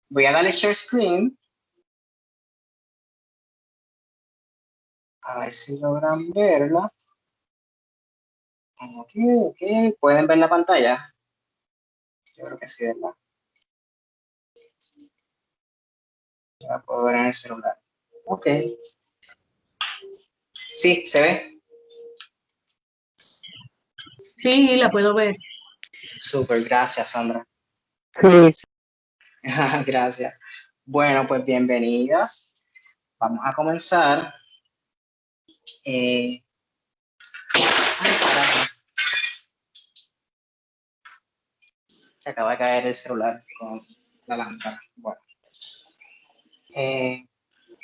Voy a darle share screen. A ver si logran verla. Ok, ok. ¿Pueden ver la pantalla? Yo creo que sí, ¿verdad? Ya la puedo ver en el celular. Ok. Sí, ¿se ve? Sí, la puedo ver. Súper, gracias, Sandra. Sí. Gracias. Bueno, pues bienvenidas. Vamos a comenzar. Ay, carajo. Se acaba de caer el celular con la lámpara. Bueno.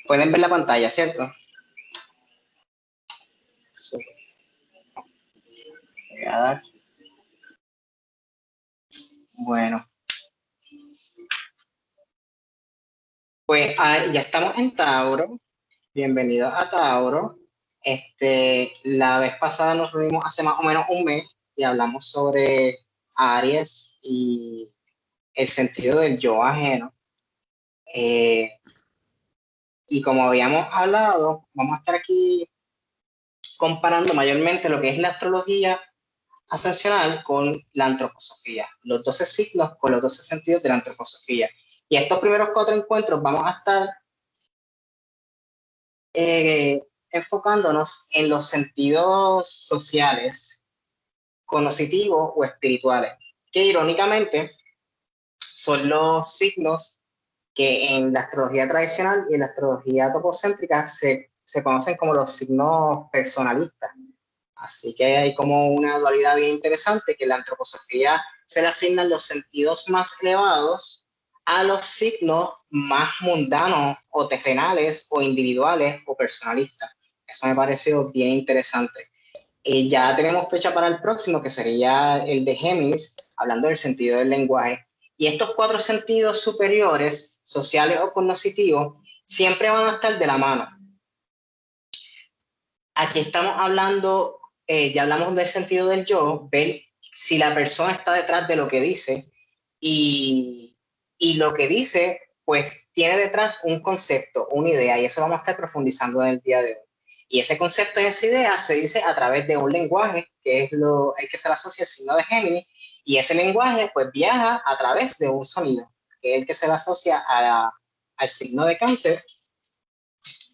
Pueden ver la pantalla, ¿cierto? Súper. Voy a dar. Bueno. Pues ya estamos en Tauro. Bienvenidos a Tauro. La vez pasada nos reunimos hace más o menos un mes y hablamos sobre Aries y el sentido del yo ajeno. Y como habíamos hablado, vamos a estar aquí comparando mayormente lo que es la astrología ascensional con la antroposofía, los 12 signos con los 12 sentidos de la antroposofía. Y estos primeros 4 encuentros vamos a estar enfocándonos en los sentidos sociales, cognitivos o espirituales, que irónicamente son los signos que en la astrología tradicional y en la astrología topocéntrica se conocen como los signos personalistas. Así que hay como una dualidad bien interesante que en la antroposofía se le asignan los sentidos más elevados a los signos más mundanos o terrenales o individuales o personalistas. Eso me pareció bien interesante. Ya tenemos fecha para el próximo, que sería el de Géminis, hablando del sentido del lenguaje. Y estos 4 sentidos superiores, sociales o cognitivos, siempre van a estar de la mano. Aquí estamos hablando, ya hablamos del sentido del yo, ver si la persona está detrás de lo que dice y lo que dice, pues tiene detrás un concepto, una idea, y eso vamos a estar profundizando en el día de hoy. Y ese concepto y esa idea se dice a través de un lenguaje, que es lo el que se le asocia al signo de Géminis, y ese lenguaje pues viaja a través de un sonido, que es el que se le asocia al signo de Cáncer,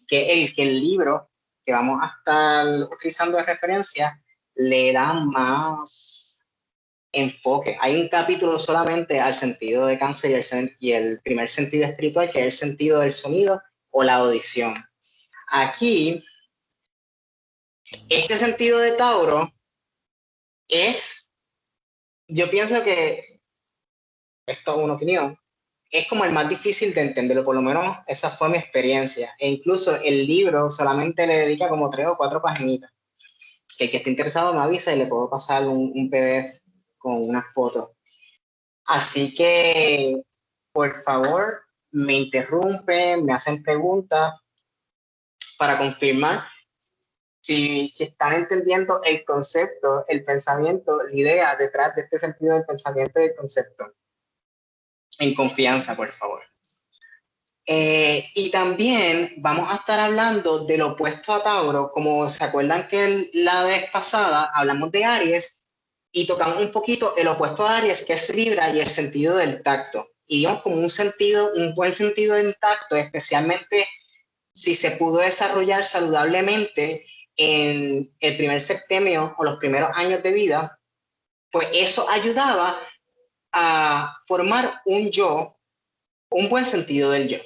que el libro que vamos a estar utilizando de referencia le da más enfoque. Hay un capítulo solamente al sentido de Cáncer y el primer sentido espiritual, que es el sentido del sonido o la audición. Aquí, este sentido de Tauro es, yo pienso que, esto es una opinión, es como el más difícil de entenderlo, por lo menos esa fue mi experiencia. E incluso el libro solamente le dedica como 3 o 4 paginitas. Que el que esté interesado me avisa y le puedo pasar un PDF con una foto. Así que, por favor, me interrumpen, me hacen preguntas para confirmar si están entendiendo el concepto, el pensamiento, la idea detrás de este sentido del pensamiento y del concepto. En confianza, por favor. Y también vamos a estar hablando del opuesto a Tauro. Como se acuerdan que la vez pasada hablamos de Aries y tocamos un poquito el opuesto a Aries, que es Libra, y el sentido del tacto. Y vimos como un buen sentido del tacto, especialmente si se pudo desarrollar saludablemente en el primer septenio o los primeros años de vida, pues eso ayudaba a formar un yo, un buen sentido del yo.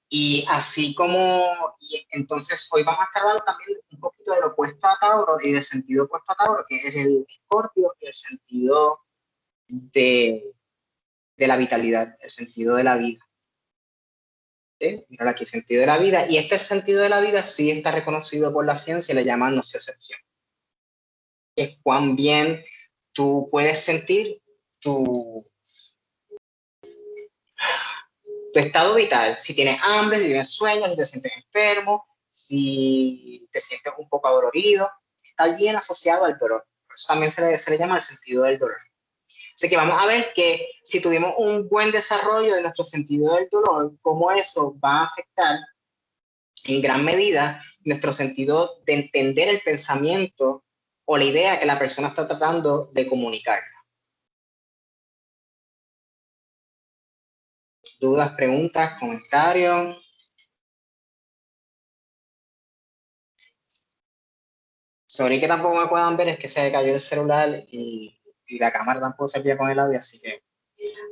Y así como, y entonces hoy vamos a estar hablando también un poquito del opuesto a Tauro y del sentido opuesto a Tauro, que es el Escorpio, y el sentido de la vitalidad, el sentido de la vida. ¿Sí? Mira aquí, sentido de la vida. Y este sentido de la vida sí está reconocido por la ciencia, le llaman nociocepción. Es cuán bien tú puedes sentir tu estado vital, si tienes hambre, si tienes sueño, si te sientes enfermo, si te sientes un poco adolorido, está bien asociado al dolor. Por eso también se le llama el sentido del dolor. Así que vamos a ver que si tuvimos un buen desarrollo de nuestro sentido del dolor, cómo eso va a afectar en gran medida nuestro sentido de entender el pensamiento o la idea que la persona está tratando de comunicar. ¿Dudas, preguntas, comentarios? Sorry que tampoco me puedan ver, es que se me cayó el celular y la cámara tampoco servía con el audio, así que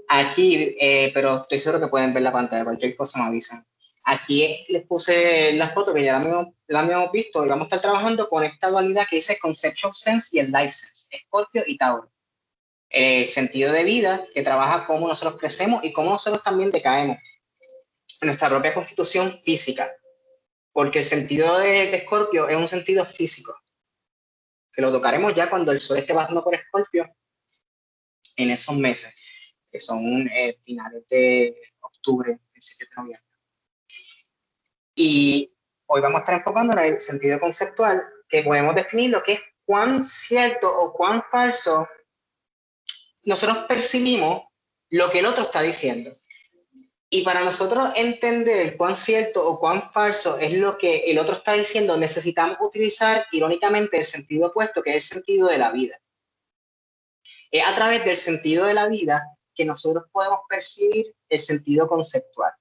aquí, pero estoy seguro que pueden ver la pantalla, cualquier cosa me avisan. Aquí les puse la foto que ya la habíamos visto y vamos a estar trabajando con esta dualidad que dice Conceptual Sense y el Life Sense, Escorpio y Tauro. El sentido de vida que trabaja cómo nosotros crecemos y cómo nosotros también decaemos en nuestra propia constitución física, porque el sentido de Escorpio es un sentido físico, que lo tocaremos ya cuando el sol esté pasando por Escorpio en esos meses, que son finales de octubre, principios de noviembre. Y hoy vamos a estar enfocando en el sentido conceptual, que podemos definir lo que es cuán cierto o cuán falso nosotros percibimos lo que el otro está diciendo. Y para nosotros entender cuán cierto o cuán falso es lo que el otro está diciendo, necesitamos utilizar irónicamente el sentido opuesto, que es el sentido de la vida. Es a través del sentido de la vida que nosotros podemos percibir el sentido conceptual.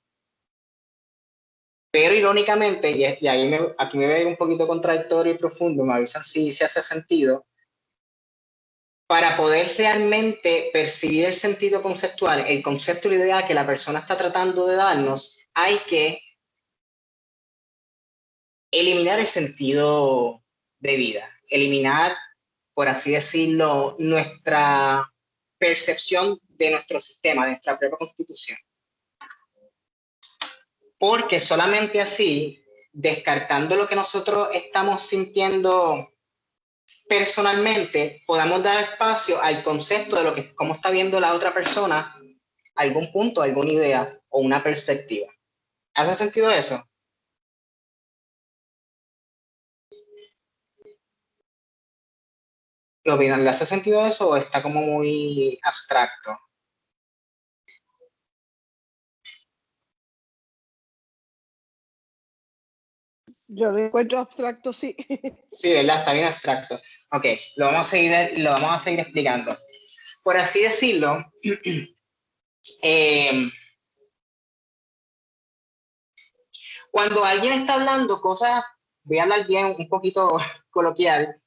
Pero irónicamente, y aquí me veo un poquito contradictorio y profundo, me avisan si hace sentido, para poder realmente percibir el sentido conceptual, el concepto y la idea que la persona está tratando de darnos, hay que eliminar el sentido de vida, eliminar, por así decirlo, nuestra percepción de nuestro sistema, de nuestra propia constitución. Porque solamente así, descartando lo que nosotros estamos sintiendo personalmente, podamos dar espacio al concepto de lo que, cómo está viendo la otra persona, algún punto, alguna idea o una perspectiva. ¿Hace sentido eso? ¿Qué opinan? ¿Le hace sentido eso o está como muy abstracto? Yo lo encuentro abstracto, sí. Sí, ¿verdad? Está bien abstracto. Ok, lo vamos a seguir explicando. Por así decirlo, cuando alguien está hablando cosas, voy a hablar bien un poquito coloquial,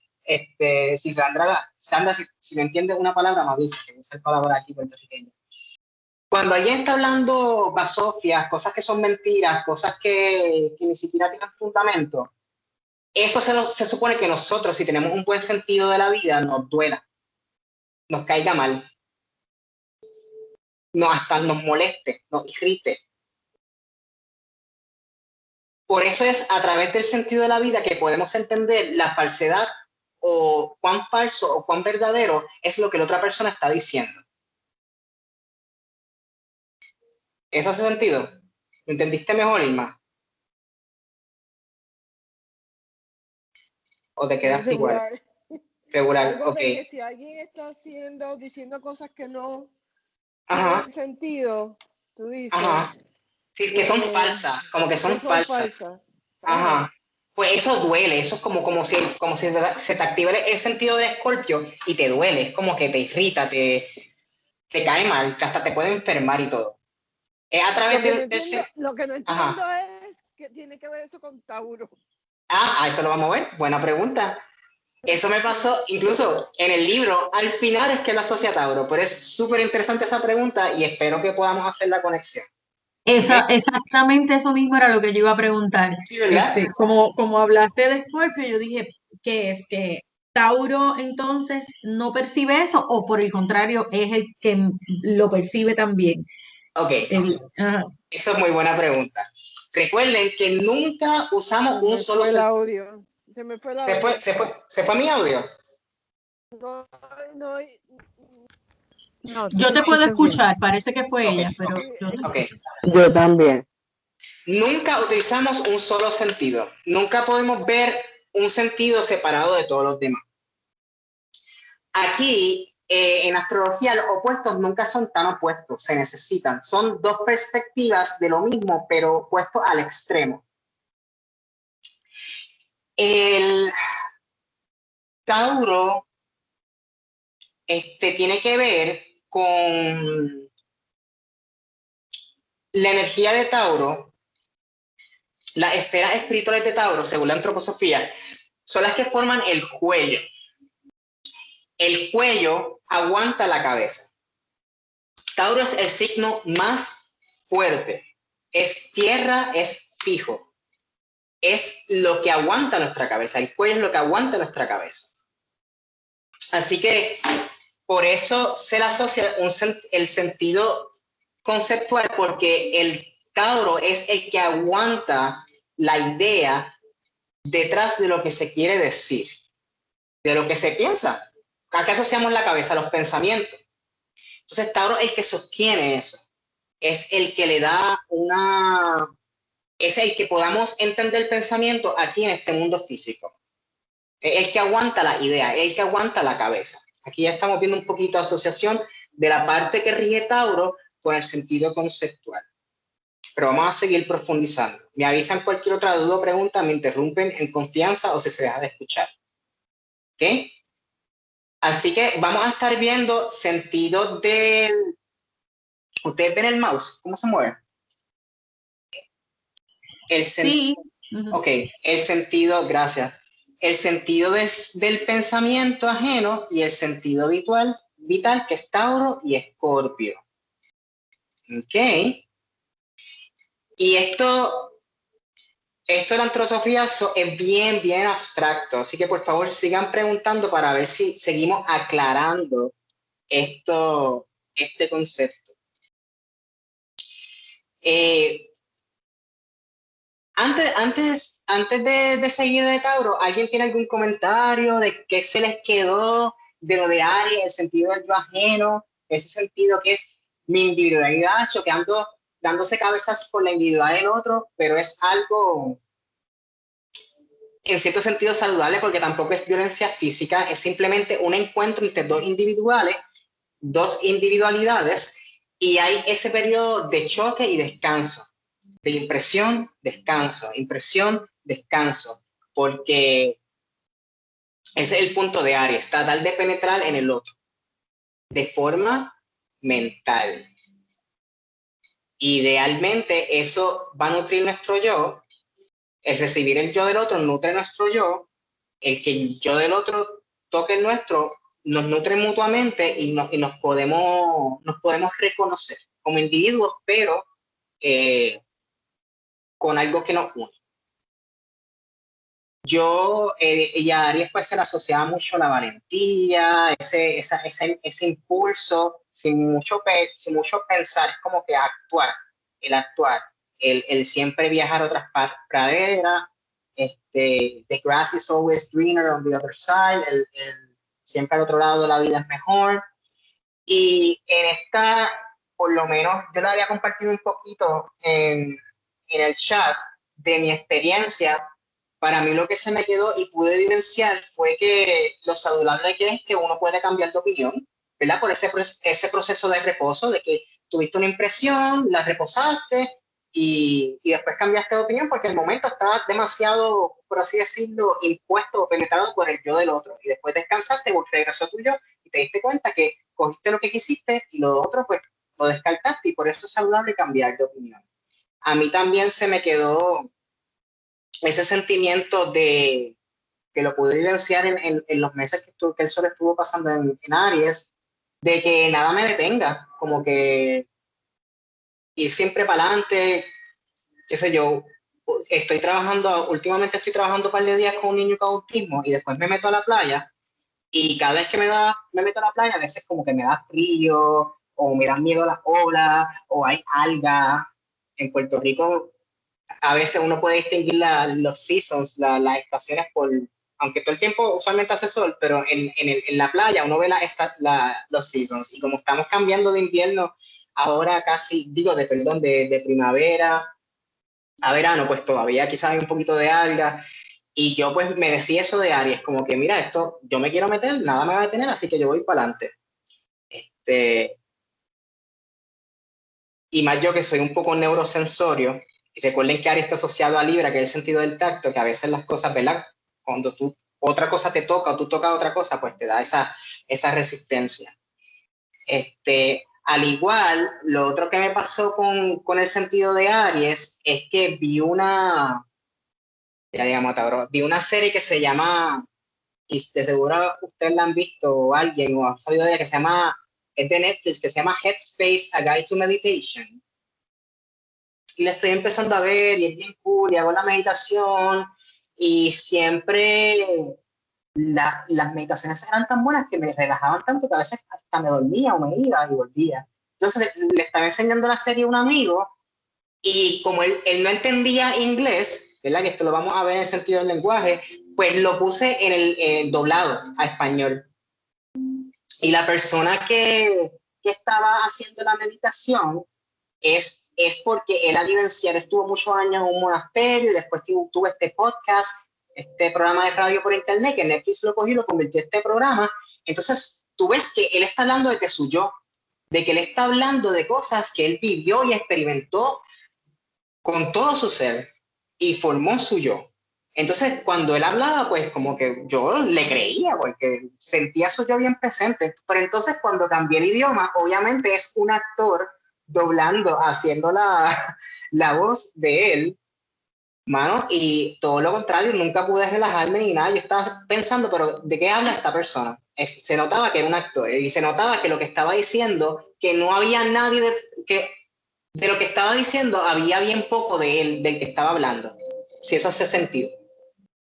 si Sandra, si no entiende una palabra, me avisa, que usa palabra aquí puertorriqueña. Cuando alguien está hablando basofias, cosas que son mentiras, cosas que ni siquiera tienen fundamento, eso se supone que nosotros, si tenemos un buen sentido de la vida, nos duela, nos caiga mal, hasta nos moleste, nos irrite. Por eso es a través del sentido de la vida que podemos entender la falsedad o cuán falso o cuán verdadero es lo que la otra persona está diciendo. ¿Eso hace sentido? ¿Lo entendiste mejor, Irma? ¿O te quedaste igual? Regular, Algo ok. de que si alguien está diciendo cosas que no Ajá. tienen sentido, tú dices. Ajá. Sí, que son falsas, como que son falsas. Ajá. Pues eso duele, eso es como si se te activa el sentido del Escorpio y te duele, es como que te irrita, te cae mal, que hasta te puede enfermar y todo. Es a través Lo que no entiendo es que tiene que ver eso con Tauro. Ah, eso lo vamos a ver. Buena pregunta. Eso me pasó incluso en el libro, al final es que lo asocia a Tauro, pero es súper interesante esa pregunta y espero que podamos hacer la conexión. Exactamente eso mismo era lo que yo iba a preguntar. Sí, ¿verdad? Como hablaste de Scorpio, yo dije que es que Tauro entonces no percibe eso o por el contrario es el que lo percibe también. Ok, eso es muy buena pregunta. Recuerden que nunca usamos un solo audio. Se me fue el audio. ¿Se fue mi audio? No, yo te puedo escuchar, parece que fue ella, pero yo también. Nunca utilizamos un solo sentido. Nunca podemos ver un sentido separado de todos los demás. Aquí en astrología los opuestos nunca son tan opuestos, se necesitan. Son dos perspectivas de lo mismo, pero opuestos al extremo. El Tauro tiene que ver con la energía de Tauro. Las esferas espirituales de Tauro, según la antroposofía, son las que forman el cuello. El cuello aguanta la cabeza. Tauro es el signo más fuerte. Es tierra, es fijo. Es lo que aguanta nuestra cabeza. El cuello es lo que aguanta nuestra cabeza. Así que por eso se le asocia el sentido conceptual, porque el Tauro es el que aguanta la idea detrás de lo que se quiere decir, de lo que se piensa. ¿A qué asociamos la cabeza? Los pensamientos. Entonces Tauro es el que sostiene eso. Es el que le da es el que podamos entender el pensamiento aquí en este mundo físico. Es el que aguanta la idea, es el que aguanta la cabeza. Aquí ya estamos viendo un poquito de asociación de la parte que rige Tauro con el sentido conceptual. Pero vamos a seguir profundizando. Me avisan cualquier otra duda o pregunta, me interrumpen en confianza o si se deja de escuchar. ¿Ok? Así que vamos a estar viendo sentido del... ¿Ustedes ven el mouse? ¿Cómo se mueve? Sí. Ok, el sentido, gracias. El sentido del pensamiento ajeno y el sentido vital, que es Tauro y Escorpio. Ok. Y esto de la antroposofía es bien abstracto, así que por favor sigan preguntando para ver si seguimos aclarando este concepto. Antes de seguir de Tauro, ¿alguien tiene algún comentario de qué se les quedó de lo de Aries, el sentido del yo ajeno, ese sentido que es mi individualidad, choqueando, dándose cabezas por la individualidad del otro, pero es algo en cierto sentido saludable porque tampoco es violencia física, es simplemente un encuentro entre dos individualidades y hay ese periodo de choque y descanso, de impresión, descanso, porque ese es el punto de Aries, tratar de penetrar en el otro de forma mental. Idealmente eso va a nutrir nuestro yo, el recibir el yo del otro nutre nuestro yo, el que el yo del otro toque el nuestro nos nutre mutuamente y nos podemos reconocer como individuos, pero con algo que nos une. Y a Aries pues se le asociaba mucho la valentía, ese impulso, sin mucho pensar, es como que actuar, el siempre viajar a otras praderas, the grass is always greener on the other side, siempre al otro lado la vida es mejor. Y por lo menos yo lo había compartido un poquito en el chat de mi experiencia. Para mí lo que se me quedó y pude vivenciar fue que lo saludable que es que uno puede cambiar de opinión, ¿verdad? Por ese proceso de reposo, de que tuviste una impresión, la reposaste y después cambiaste de opinión porque el momento estaba demasiado, por así decirlo, impuesto o penetrado por el yo del otro. Y después descansaste, regresó a tu yo y te diste cuenta que cogiste lo que quisiste y lo otro pues lo descartaste y por eso es saludable cambiar de opinión. A mí también se me quedó ese sentimiento de que lo pude vivenciar en los meses que el sol estuvo pasando en Aries, de que nada me detenga, como que ir siempre para adelante, qué sé yo, últimamente estoy trabajando un par de días con un niño con autismo y después me meto a la playa y cada vez que me meto a la playa a veces como que me da frío o me dan miedo las olas o hay algas. En Puerto Rico a veces uno puede distinguir los seasons, las estaciones aunque todo el tiempo usualmente hace sol, pero en la playa uno ve los seasons y como estamos cambiando de invierno ahora de primavera a verano, pues todavía quizás hay un poquito de alga y yo pues me decía eso de Aries, como que mira, esto yo me quiero meter, nada me va a detener, así que yo voy para adelante. Y más yo que soy un poco neurosensorio, y recuerden que Aries está asociado a Libra, que es el sentido del tacto, que a veces las cosas, ¿verdad? Cuando otra cosa te toca o tú tocas otra cosa, pues te da esa resistencia. Al igual, lo otro que me pasó con el sentido de Aries es que vi una serie que se llama, y de seguro ustedes la han visto o alguien o ha sabido de ella, que se llama, es de Netflix, que se llama Headspace, A Guide to Meditation. Y la estoy empezando a ver y es bien cool y hago la meditación y siempre las meditaciones eran tan buenas que me relajaban tanto que a veces hasta me dormía o me iba y volvía. Entonces le estaba enseñando la serie a un amigo y como él no entendía inglés, ¿verdad? Que esto lo vamos a ver en el sentido del lenguaje, pues lo puse en el doblado a español. Y la persona que estaba haciendo la meditación es porque él ha vivenciado, estuvo muchos años en un monasterio y después tuvo este podcast, este programa de radio por internet, que Netflix lo cogió y lo convirtió en este programa. Entonces tú ves que él está hablando de su yo, de que él está hablando de cosas que él vivió y experimentó con todo su ser y formó su yo. Entonces, cuando él hablaba, pues como que yo le creía, porque sentía su yo bien presente. Pero entonces, cuando cambié el idioma, obviamente es un actor doblando, haciendo la voz de él, mano, y todo lo contrario, nunca pude relajarme ni nada. Yo estaba pensando, pero ¿de qué habla esta persona? Se notaba que era un actor y se notaba que lo que estaba diciendo, que no había nadie de lo que estaba diciendo, había bien poco de él, del que estaba hablando. Si eso hace sentido,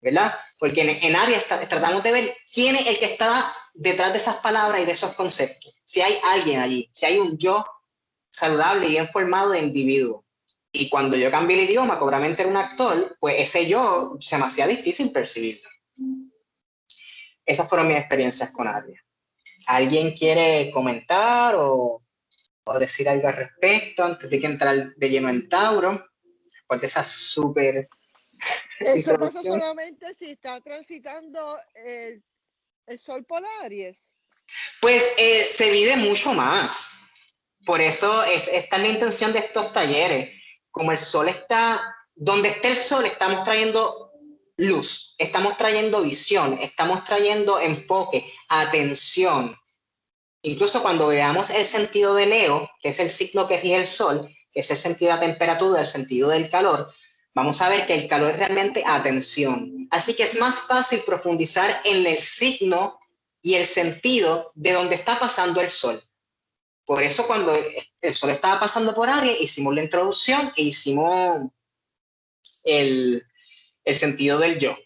¿verdad? Porque en Aries tratamos de ver quién es el que está detrás de esas palabras y de esos conceptos. Si hay alguien allí, si hay un yo saludable y bien formado de individuo. Y cuando yo cambié el idioma, que obviamente era un actor, pues ese yo se me hacía difícil percibirlo. Esas fueron mis experiencias con Aries. ¿Alguien quiere comentar o decir algo al respecto antes de que entrar de lleno en Tauro? Después de esa súper Eso pasa solamente si está transitando el sol por Aries. Pues se vive mucho más. Por eso esta es la intención de estos talleres. Como el sol está, donde esté el sol, estamos trayendo luz, estamos trayendo visión, estamos trayendo enfoque, atención. Incluso cuando veamos el sentido de Leo, que es el signo que rige el sol, que es el sentido de la temperatura, el sentido del calor, vamos a ver que el calor es realmente atención. Así que es más fácil profundizar en el signo y el sentido de donde está pasando el sol. Por eso cuando el sol estaba pasando por Aries, hicimos la introducción e hicimos el sentido del yo.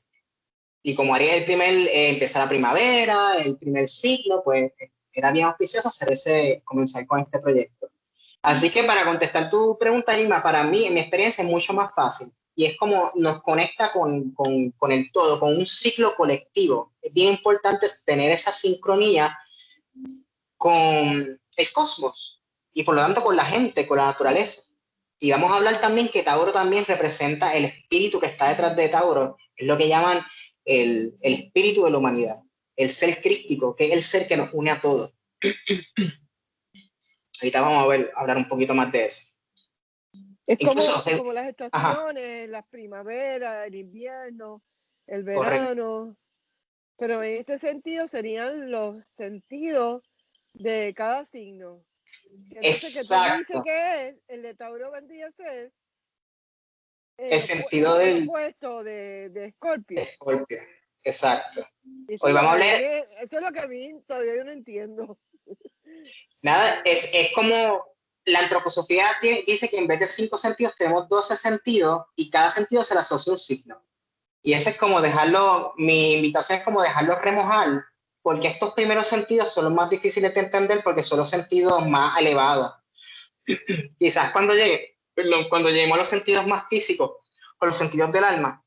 Y como Aries es el primer, empezar la primavera, el primer ciclo, pues era bien auspicioso comenzar con este proyecto. Así que para contestar tu pregunta, Irma, para mí, en mi experiencia, es mucho más fácil. Y es como nos conecta con el todo, con un ciclo colectivo. Es bien importante tener esa sincronía con el cosmos y por lo tanto con la gente, con la naturaleza. Y vamos a hablar también que Tauro también representa el espíritu que está detrás de Tauro, es lo que llaman el espíritu de la humanidad, el ser crístico, que es el ser que nos une a todos. Ahorita vamos a hablar un poquito más de eso. Es incluso, como las estaciones, ajá, las primaveras, el invierno, el verano. Correcto. Pero en este sentido serían los sentidos de cada signo. Entonces, exacto, que tú dices que es, el de Tauro vendría a ser el sentido del opuesto de Escorpio. Escorpio, exacto. Hoy vamos a hablar. Eso es lo que a mí todavía yo no entiendo. Nada, es como la antroposofía dice que en vez de 5 sentidos tenemos 12 sentidos y cada sentido se le asocia un signo. Y ese es como dejarlo, mi invitación es como dejarlo remojar, porque estos primeros sentidos son los más difíciles de entender porque son los sentidos más elevados. Quizás cuando lleguemos a los sentidos más físicos o los sentidos del alma,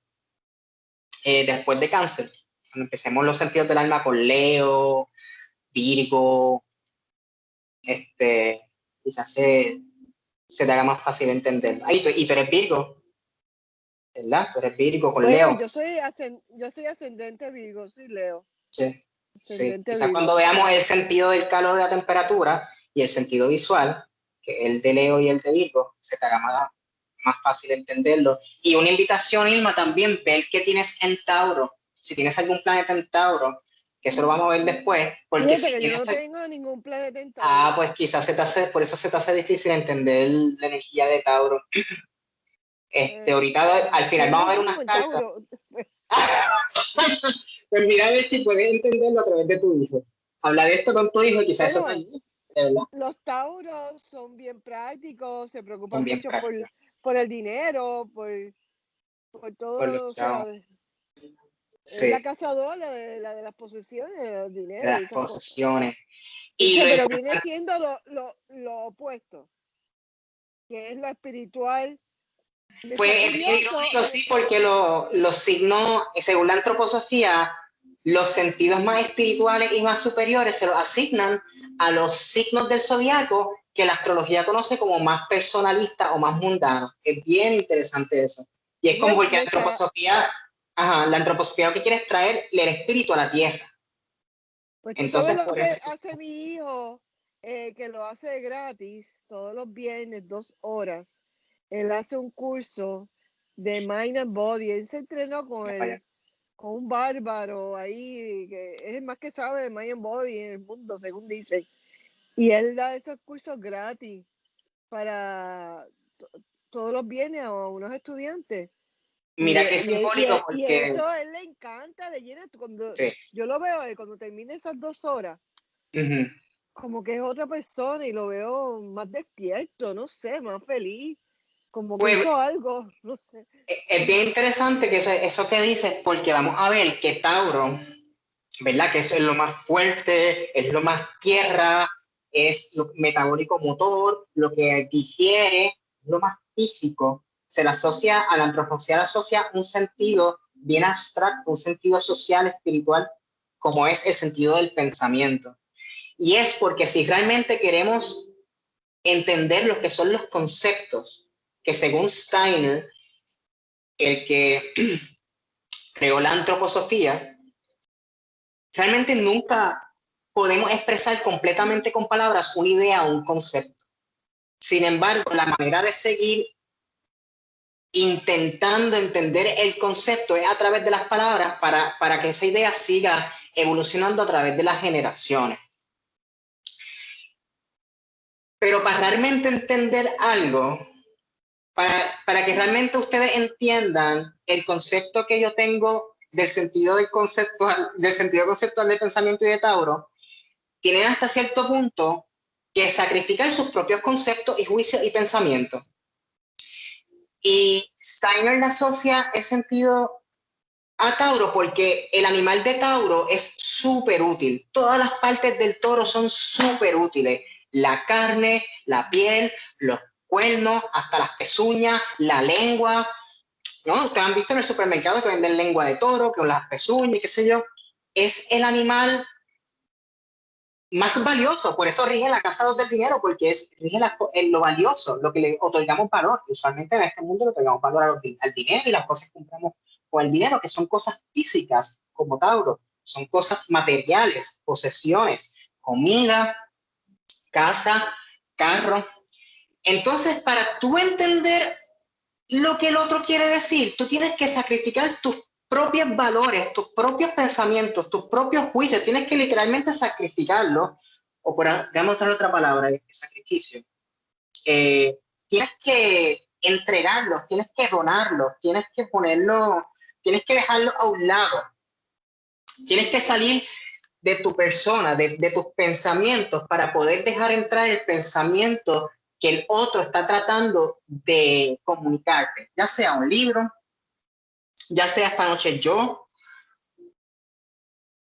después de Cáncer, cuando empecemos los sentidos del alma con Leo, Virgo, quizás se te haga más fácil entender. Y tú eres Virgo, ¿verdad? Tú eres Virgo con Leo. Yo soy ascendente Virgo, soy Leo. Sí. Sí. Quizás cuando veamos el sentido del calor y la temperatura, y el sentido visual, que es el de Leo y el de Virgo, se te haga más fácil entenderlo. Y una invitación, Irma, también ver qué tienes en Tauro. Si tienes algún planeta en Tauro, que eso lo vamos a ver después. Porque fíjate que yo no tengo ningún planeta en Tauro. pues quizás por eso se te hace difícil entender la energía de Tauro. Ahorita al final vamos a ver unas cartas. Pues mira a ver si puedes entenderlo a través de tu hijo. Hablar esto con tu hijo, quizás eso te ayude, ¿verdad? Los Tauros son bien prácticos, se preocupan mucho por el dinero, por todo, o sea, sí. Es la cazadora de las posesiones, del dinero. De las posesiones. Pero viene siendo lo opuesto, que es lo espiritual. Pues es irónico, sí, porque los signos, según la antroposofía, los sentidos más espirituales y más superiores se los asignan a los signos del zodiaco que la astrología conoce como más personalistas o más mundanos. Es bien interesante eso. Y es como porque la antroposofía lo que quiere es traer el espíritu a la tierra. Pues entonces, lo que hace mi hijo, que lo hace gratis, todos los viernes, 2 horas. Él hace un curso de Mind and Body. Él se entrenó con un bárbaro ahí, que es el más que sabe de Mind and Body en el mundo, según dicen. Y él da esos cursos gratis para todos los viernes a unos estudiantes. Mira qué simbólico, porque... Y eso a él le encanta, le llena. Cuando yo lo veo, cuando termine esas 2 horas, como que es otra persona y lo veo más despierto, no sé, más feliz. Como que hizo algo, no sé. Es bien interesante que eso que dices, porque vamos a ver que Tauro, ¿verdad? Que eso es lo más fuerte, es lo más tierra, es lo metabólico motor, lo que digiere, lo más físico. Se le asocia, a la antropología le asocia un sentido bien abstracto, un sentido social, espiritual, como es el sentido del pensamiento. Y es porque si realmente queremos entender lo que son los conceptos, que según Steiner, el que creó la antroposofía, realmente nunca podemos expresar completamente con palabras una idea o un concepto. Sin embargo, la manera de seguir intentando entender el concepto es a través de las palabras para que esa idea siga evolucionando a través de las generaciones. Pero para realmente entender algo, para que realmente ustedes entiendan el concepto que yo tengo del sentido conceptual de pensamiento y de Tauro, tienen hasta cierto punto que sacrificar sus propios conceptos y juicios y pensamientos. Y Steiner le asocia el sentido a Tauro porque el animal de Tauro es súper útil. Todas las partes del toro son súper útiles. La carne, la piel, los cuernos, hasta las pezuñas, la lengua. ¿No? Ustedes han visto en el supermercado que venden lengua de toro, que las pezuñas, qué sé yo. Es el animal más valioso, por eso rige la casa del dinero, porque rige lo valioso, lo que le otorgamos valor. Usualmente en este mundo le otorgamos valor al dinero y las cosas que compramos con el dinero, que son cosas físicas, como Tauro, son cosas materiales, posesiones, comida, casa, carro. Entonces, para tú entender lo que el otro quiere decir, tú tienes que sacrificar tus propios valores, tus propios pensamientos, tus propios juicios, tienes que literalmente sacrificarlo, o por otra palabra, sacrificio. Tienes que entregarlos, tienes que donarlos, tienes que ponerlo, tienes que dejarlo a un lado. Tienes que salir de tu persona, de tus pensamientos, para poder dejar entrar el pensamiento que el otro está tratando de comunicarte, ya sea un libro, ya sea esta noche yo.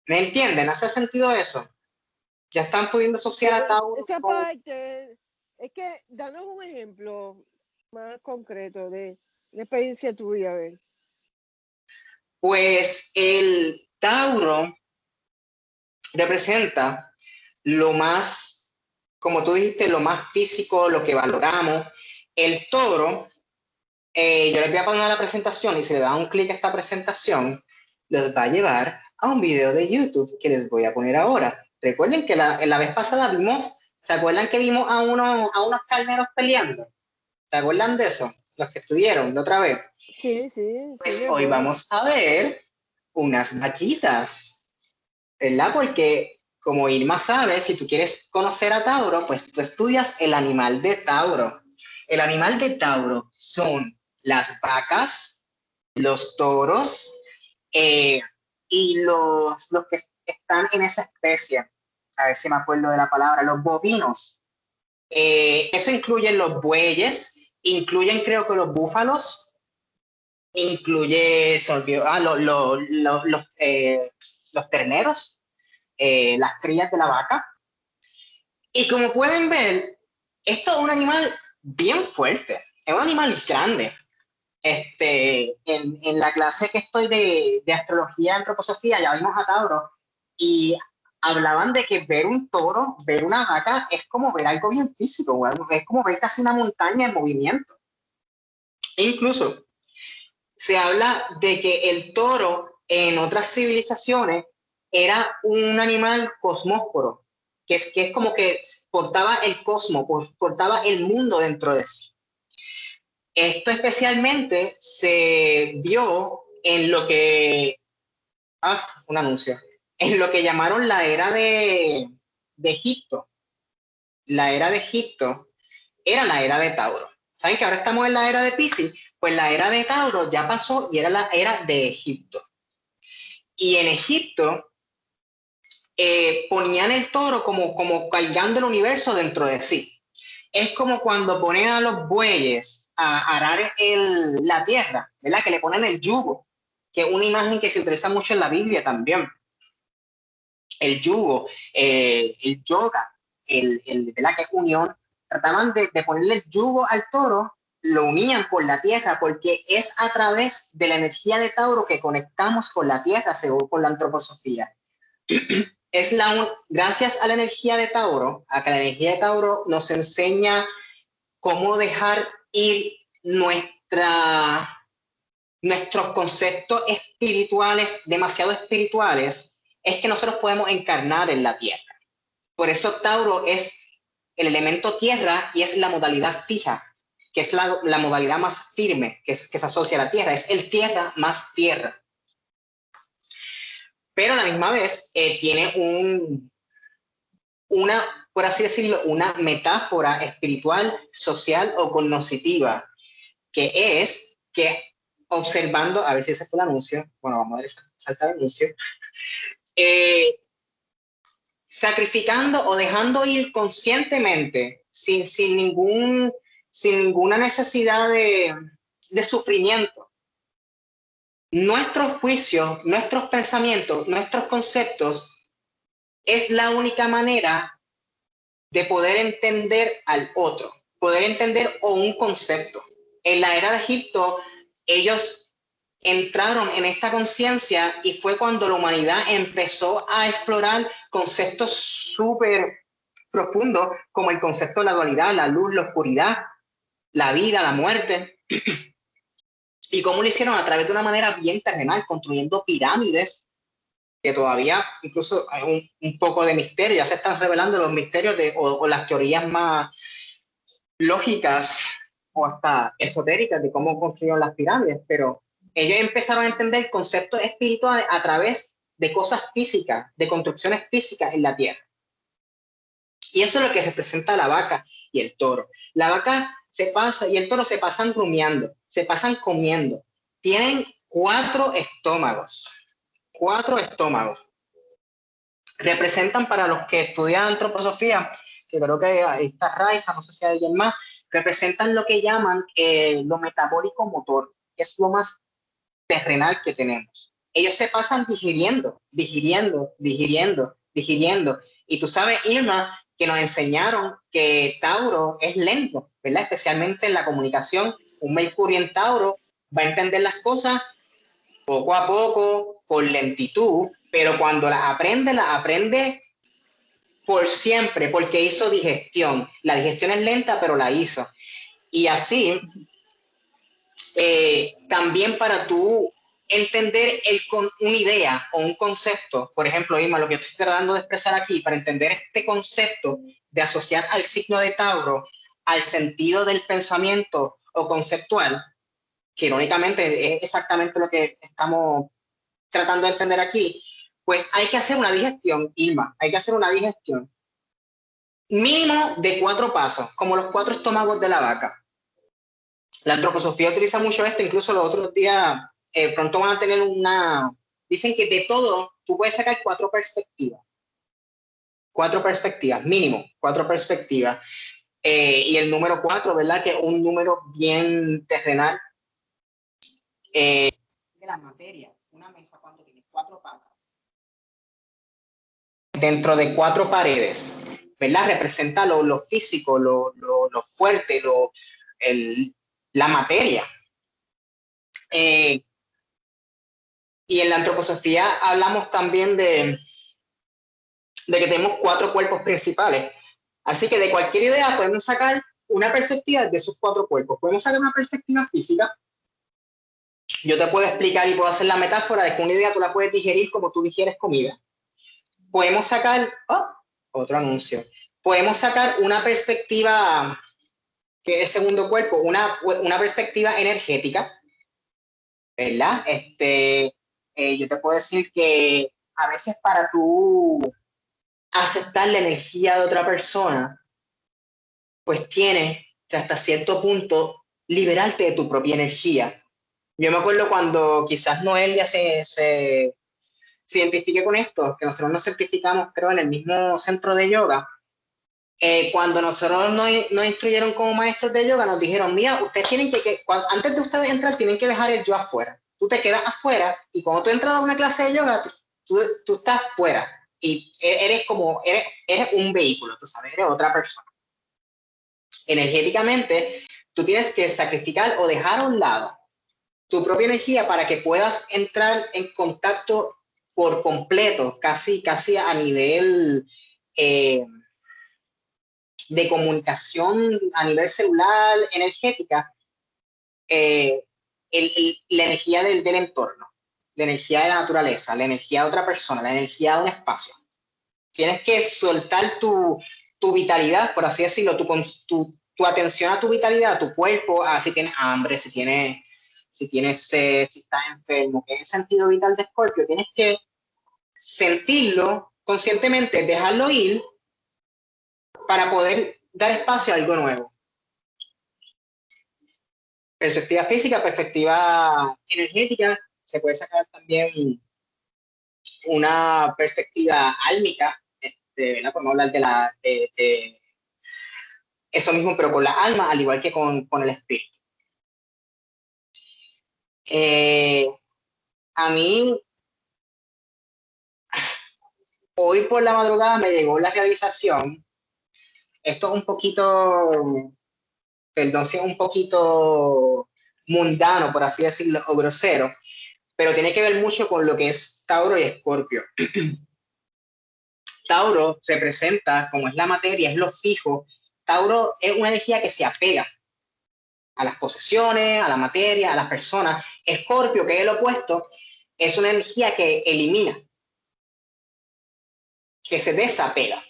¿Me entienden? ¿Hace sentido eso? Ya están pudiendo asociar a Tauro. Esa parte, es que danos un ejemplo más concreto de la experiencia tuya, a ver. Pues el Tauro representa lo más, como tú dijiste, lo más físico, lo que valoramos. El Toro, yo les voy a poner la presentación y si le dan un clic a esta presentación, los va a llevar a un video de YouTube que les voy a poner ahora. Recuerden que la vez pasada vimos ¿Se acuerdan que vimos a unos carneros peleando? ¿Se acuerdan de eso? Los que estuvieron la otra vez. Sí. Pues hoy vamos a ver unas vaquitas, ¿verdad? Porque como Irma sabe, si tú quieres conocer a Tauro, pues tú estudias el animal de Tauro. El animal de Tauro son las vacas, los toros y los que están en esa especie. A ver si me acuerdo de la palabra, los bovinos. Eso incluye los bueyes, incluyen creo que los búfalos, incluye, se olvidó, los terneros, las crías de la vaca. Y como pueden ver, esto es un animal bien fuerte, es un animal grande. En la clase que estoy de astrología y antroposofía, ya vimos a Tauro, y hablaban de que ver un toro, ver una vaca, es como ver algo bien físico, es como ver casi una montaña en movimiento. E incluso se habla de que el toro en otras civilizaciones era un animal cosmósforo, que es como que portaba el cosmos, portaba el mundo dentro de sí. Esto especialmente se vio en lo que... un anuncio. En lo que llamaron la era de Egipto. La era de Egipto era la era de Tauro. ¿Saben que ahora estamos en la era de Piscis? Pues la era de Tauro ya pasó y era la era de Egipto. Y en Egipto ponían el toro como cargando el universo dentro de sí. Es como cuando ponen a los bueyes a arar la tierra, ¿verdad? Que le ponen el yugo, que es una imagen que se utiliza mucho en la Biblia también. El yugo, el yoga, ¿verdad? Que es unión. Trataban de ponerle el yugo al toro, lo unían con la tierra, porque es a través de la energía de Tauro que conectamos con la tierra, según con la antroposofía. Gracias a la energía de Tauro, a que la energía de Tauro nos enseña cómo dejar ir nuestros conceptos espirituales, demasiado espirituales, es que nosotros podemos encarnar en la tierra. Por eso Tauro es el elemento tierra y es la modalidad fija, que es la modalidad más firme que se asocia a la tierra, es el tierra más tierra. Pero a la misma vez tiene por así decirlo, una metáfora espiritual, social o cognitiva, que es que observando, a ver si ese fue el anuncio, bueno, vamos a saltar el anuncio, sacrificando o dejando ir conscientemente, sin ninguna necesidad de sufrimiento, nuestros juicios, nuestros pensamientos, nuestros conceptos, es la única manera de poder entender al otro, poder entender un concepto. En la era de Egipto, ellos entraron en esta conciencia y fue cuando la humanidad empezó a explorar conceptos súper profundos, como el concepto de la dualidad, la luz, la oscuridad, la vida, la muerte. Y cómo lo hicieron a través de una manera bien terrenal, construyendo pirámides, que todavía incluso hay un poco de misterio, ya se están revelando los misterios o las teorías más lógicas o hasta esotéricas de cómo construyeron las pirámides, pero ellos empezaron a entender conceptos espirituales a través de cosas físicas, de construcciones físicas en la tierra. Y eso es lo que representa la vaca y el toro. La vaca y el toro se pasan rumiando, se pasan comiendo. Tienen 4 estómagos. 4 estómagos. Representan, para los que estudian antroposofía, que creo que ahí está Raiza, no sé si hay alguien más, representan lo que llaman lo metabólico motor, que es lo más terrenal que tenemos. Ellos se pasan digiriendo. Y tú sabes, Irma, que nos enseñaron que Tauro es lento, ¿verdad? Especialmente en la comunicación. Un Mercurio en Tauro va a entender las cosas poco a poco, con lentitud, pero cuando las aprende por siempre, porque hizo digestión. La digestión es lenta, pero la hizo. Y así, también para tú entender una idea o un concepto. Por ejemplo, Irma, lo que estoy tratando de expresar aquí, para entender este concepto de asociar al signo de Tauro al sentido del pensamiento o conceptual, que irónicamente es exactamente lo que estamos tratando de entender aquí, pues hay que hacer una digestión, Irma, hay que hacer una digestión mínimo de 4 pasos, como los 4 estómagos de la vaca. La antroposofía utiliza mucho esto, incluso los otros días, pronto van a tener dicen que de todo tú puedes sacar 4 perspectivas. 4 perspectivas, mínimo, 4 perspectivas. Y el número 4, ¿verdad? Que es un número bien terrenal. De la materia, una mesa cuando tiene 4 patas. Dentro de 4 paredes, ¿verdad? Representa lo físico, lo fuerte, la materia. Y en la antroposofía hablamos también de que tenemos 4 cuerpos principales. Así que de cualquier idea podemos sacar una perspectiva de esos 4 cuerpos. Podemos sacar una perspectiva física. Yo te puedo explicar y puedo hacer la metáfora de que una idea tú la puedes digerir como tú digieres comida. Podemos sacar, otro anuncio. Podemos sacar una perspectiva, que es el segundo cuerpo, una perspectiva energética, ¿verdad? Yo te puedo decir que a veces para tú aceptar la energía de otra persona, pues tienes que hasta cierto punto liberarte de tu propia energía. Yo me acuerdo cuando quizás Noelia se identifique con esto, que nosotros nos certificamos, creo, en el mismo centro de yoga. Cuando nosotros nos instruyeron como maestros de yoga, nos dijeron, mira, ustedes tienen antes de ustedes entrar, tienen que dejar el yo afuera. Tú te quedas afuera y cuando tú entras a una clase de yoga, tú estás fuera y eres un vehículo, tú sabes, eres otra persona. Energéticamente, tú tienes que sacrificar o dejar a un lado tu propia energía para que puedas entrar en contacto por completo, casi a nivel de comunicación a nivel celular, energética, la energía del entorno, la energía de la naturaleza, la energía de otra persona, la energía de un espacio. Tienes que soltar tu vitalidad, por así decirlo, tu atención a tu vitalidad, a tu cuerpo, a si tienes hambre, si tienes sed, si estás enfermo, que es el sentido vital de Escorpio. Tienes que sentirlo conscientemente, dejarlo ir para poder dar espacio a algo nuevo. Perspectiva física, perspectiva energética, se puede sacar también una perspectiva álmica, ¿verdad? Por no hablar de eso mismo, pero con la alma, al igual que con el espíritu. A mí, hoy por la madrugada me llegó la realización. Esto es un poquito, perdón si es un poquito mundano, por así decirlo, o grosero, pero tiene que ver mucho con lo que es Tauro y Escorpio. Tauro representa, como es la materia, es lo fijo. Tauro es una energía que se apega a las posesiones, a la materia, a las personas. Escorpio, que es el opuesto, es una energía que elimina, que se desapega.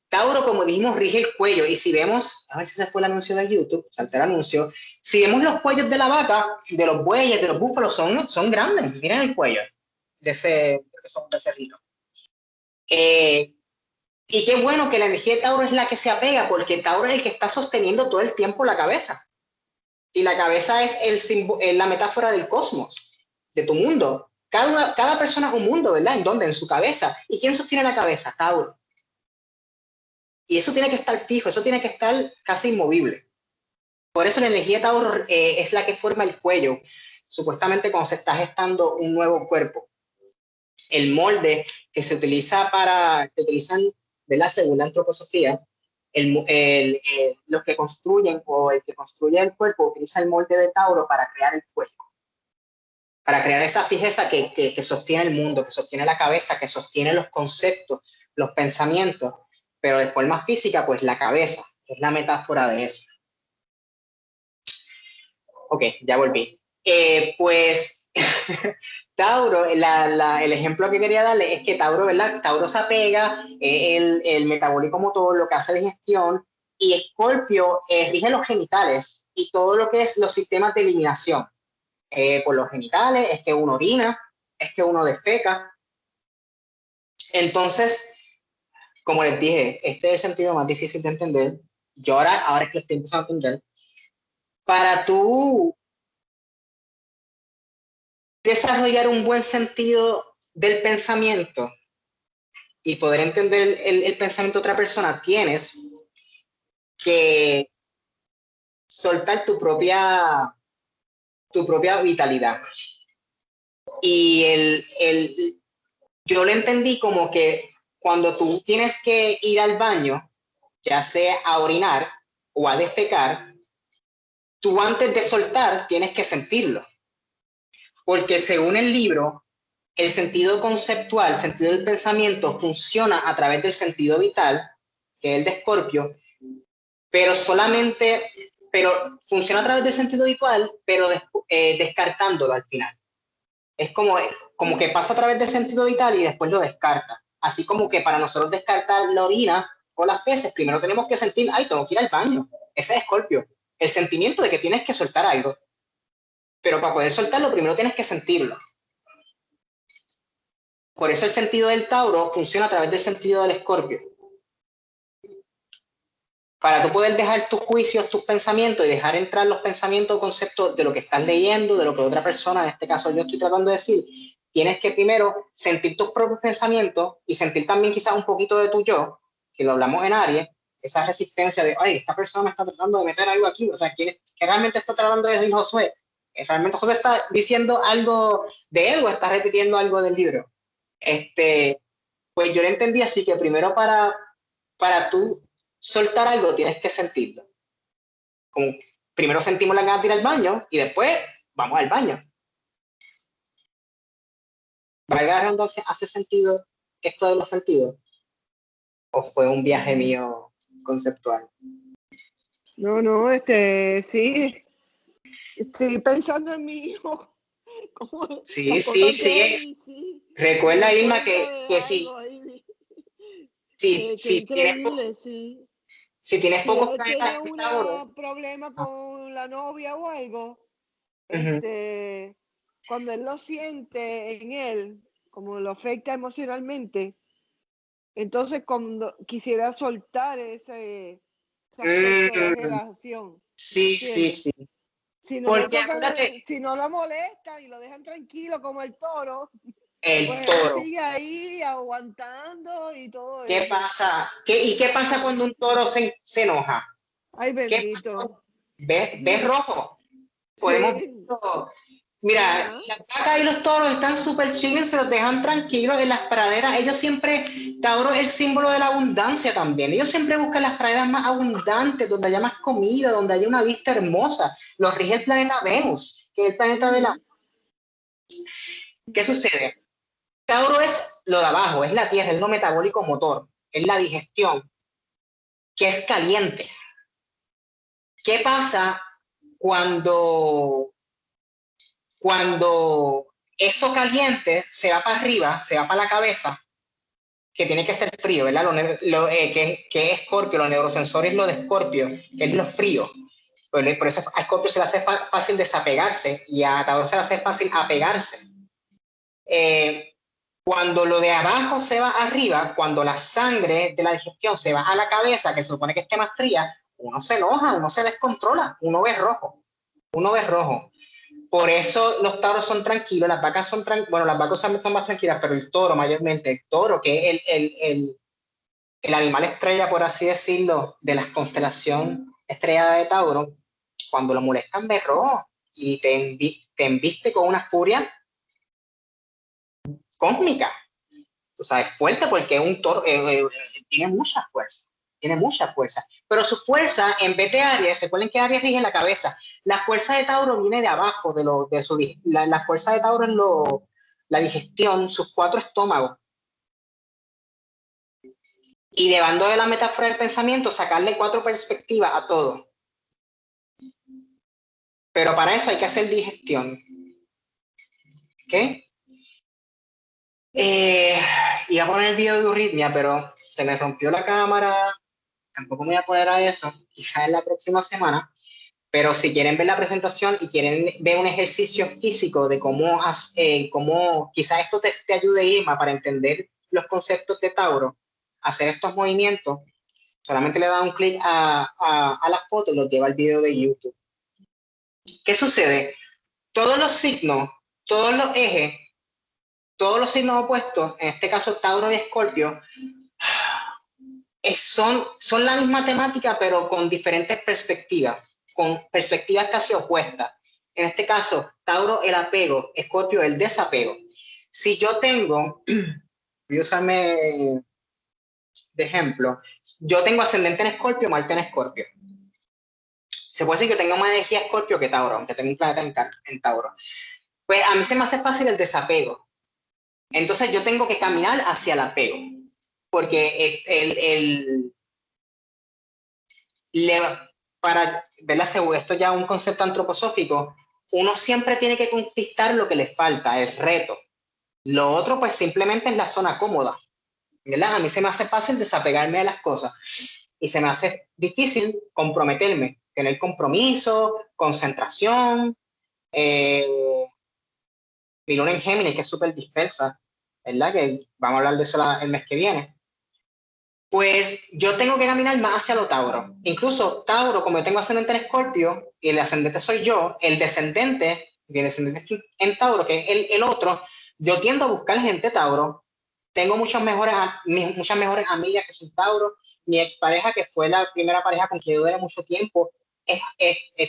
Tauro, como dijimos, rige el cuello, y si vemos, a ver si se fue el anuncio de YouTube, salté el anuncio, si vemos los cuellos de la vaca, de los bueyes, de los búfalos, son grandes, miren el cuello de ese becerrito. Y qué bueno que la energía de Tauro es la que se apega, porque Tauro es el que está sosteniendo todo el tiempo la cabeza. Y la cabeza es la metáfora del cosmos, de tu mundo. Cada persona es un mundo, ¿verdad? ¿En dónde? En su cabeza. ¿Y quién sostiene la cabeza? Tauro. Y eso tiene que estar fijo, eso tiene que estar casi inmovible. Por eso la energía de Tauro es la que forma el cuello, supuestamente cuando se está gestando un nuevo cuerpo. El molde que se utiliza ¿verdad? Según la antroposofía, los que construyen o el que construye el cuerpo utiliza el molde de Tauro para crear el cuello, para crear esa fijeza que sostiene el mundo, que sostiene la cabeza, que sostiene los conceptos, los pensamientos, pero de forma física, pues la cabeza es la metáfora de eso. Ok, ya volví. Pues Tauro, el ejemplo que quería darle es que Tauro, ¿verdad? Tauro se apega, el metabólico motor, lo que hace digestión, y Escorpio rige los genitales y todo lo que es los sistemas de eliminación. Por los genitales es que uno orina, es que uno defeca. Entonces, como les dije, este es el sentido más difícil de entender. Yo ahora es que lo estoy empezando a entender. Para tú desarrollar un buen sentido del pensamiento y poder entender el pensamiento de otra persona, tienes que soltar tu propia vitalidad. Y yo lo entendí como que cuando tú tienes que ir al baño, ya sea a orinar o a defecar, tú antes de soltar tienes que sentirlo. Porque según el libro, el sentido conceptual, el sentido del pensamiento funciona a través del sentido vital, que es el de Escorpio, pero funciona a través del sentido vital, pero descartándolo al final. Es como que pasa a través del sentido vital y después lo descarta. Así como que para nosotros descartar la orina o las veces, primero tenemos que sentir, ay, tengo que ir al baño. Ese es Escorpio. El sentimiento de que tienes que soltar algo. Pero para poder soltarlo, primero tienes que sentirlo. Por eso el sentido del Tauro funciona a través del sentido del Escorpio. Para tú poder dejar tus juicios, tus pensamientos y dejar entrar los pensamientos o conceptos de lo que estás leyendo, de lo que otra persona, en este caso yo estoy tratando de decir, tienes que primero sentir tus propios pensamientos y sentir también quizás un poquito de tu yo, que lo hablamos en Aries, esa resistencia de, ay, esta persona me está tratando de meter algo aquí, o sea, ¿qué realmente está tratando de decir Josué? ¿Realmente José está diciendo algo de él o está repitiendo algo del libro? Pues yo lo entendí así, que primero para tú soltar algo tienes que sentirlo. Como primero sentimos la ganas de ir al baño y después vamos al baño. ¿Valga la redundancia? ¿Hace sentido esto de los sentidos? ¿O fue un viaje mío conceptual? No, sí. Estoy pensando en mi hijo. Sí. Recuerda, Irma, que sí. Qué increíble, sí. Si tienes pocos él tiene un Tauro, problema con la novia o algo, cuando él lo siente en él, como lo afecta emocionalmente, entonces cuando quisiera soltar ese aspecto de relación. Sí. Si no, si no lo molesta y lo dejan tranquilo como el toro, pues toro. él sigue ahí aguantando y todo ¿Qué eso. pasa? ¿Qué pasa cuando un toro se enoja? Ay, bendito. ¿Ves rojo? Podemos verlo. Mira, las vacas y los toros están súper chiles, se los dejan tranquilos en las praderas. Ellos siempre, Tauro es el símbolo de la abundancia también. Ellos siempre buscan las praderas más abundantes, donde haya más comida, donde haya una vista hermosa. Los rige el planeta Venus, que es el planeta de la... ¿Qué sucede? Tauro es lo de abajo, es la tierra, es lo metabólico motor, es la digestión, que es caliente. ¿Qué pasa cuando eso caliente se va para arriba, se va para la cabeza, que tiene que ser frío, ¿verdad? Que es Escorpio, los neurosensores, lo de Escorpio, que es lo frío. Por eso a Escorpio se le hace fácil desapegarse y a Tauro se le hace fácil apegarse. Cuando lo de abajo se va arriba, cuando la sangre de la digestión se va a la cabeza, que se supone que esté más fría, uno se enoja, uno se descontrola, uno ve rojo. Por eso los tauros son tranquilos, las vacas son bueno, las vacas son más tranquilas, pero el toro mayormente, el toro, que es el animal estrella, por así decirlo, de la constelación estrellada de Tauro, cuando lo molestan ve rojo y te embiste con una furia cósmica. Tú sabes, fuerte porque un toro tiene mucha fuerza, pero su fuerza en vez de Aries, recuerden que Aries rige la cabeza, la fuerza de Tauro viene de abajo, la fuerza de Tauro es la digestión, sus 4 estómagos, y llevando de la metáfora del pensamiento, sacarle 4 perspectivas a todo, pero para eso hay que hacer digestión. Iba a poner el video de Euritmia, pero se me rompió la cámara, tampoco me voy a poner a eso, quizás en la próxima semana, pero si quieren ver la presentación y quieren ver un ejercicio físico de cómo quizás esto te ayude, Irma, para entender los conceptos de Tauro, hacer estos movimientos, solamente le da un clic a la foto y los lleva al video de YouTube. ¿Qué sucede? Todos los signos, todos los ejes, todos los signos opuestos, en este caso Tauro y Escorpio, son la misma temática, pero con diferentes perspectivas, con perspectivas casi opuestas. En este caso, Tauro el apego, Escorpio el desapego. Si yo tengo, voy a usarme de ejemplo, yo tengo ascendente en Escorpio, Marte en Escorpio. Se puede decir que tengo más energía Escorpio que Tauro, aunque tengo un planeta en Tauro. Pues a mí se me hace fácil el desapego. Entonces yo tengo que caminar hacia el apego, porque para verla, esto ya es un concepto antroposófico, uno siempre tiene que conquistar lo que le falta, el reto. Lo otro pues simplemente es la zona cómoda, ¿verdad? A mí se me hace fácil desapegarme de las cosas y se me hace difícil comprometerme, tener compromiso, concentración. Mi luna en Géminis, que es súper dispersa, ¿verdad? Que vamos a hablar de eso el mes que viene. Pues yo tengo que caminar más hacia lo Tauro. Incluso Tauro, como yo tengo ascendente en Escorpio y el ascendente soy yo, el descendente en Tauro, que es el otro, yo tiendo a buscar gente Tauro. Tengo muchas mejores amigas que son Tauro. Mi expareja, que fue la primera pareja con quien yo duré mucho tiempo,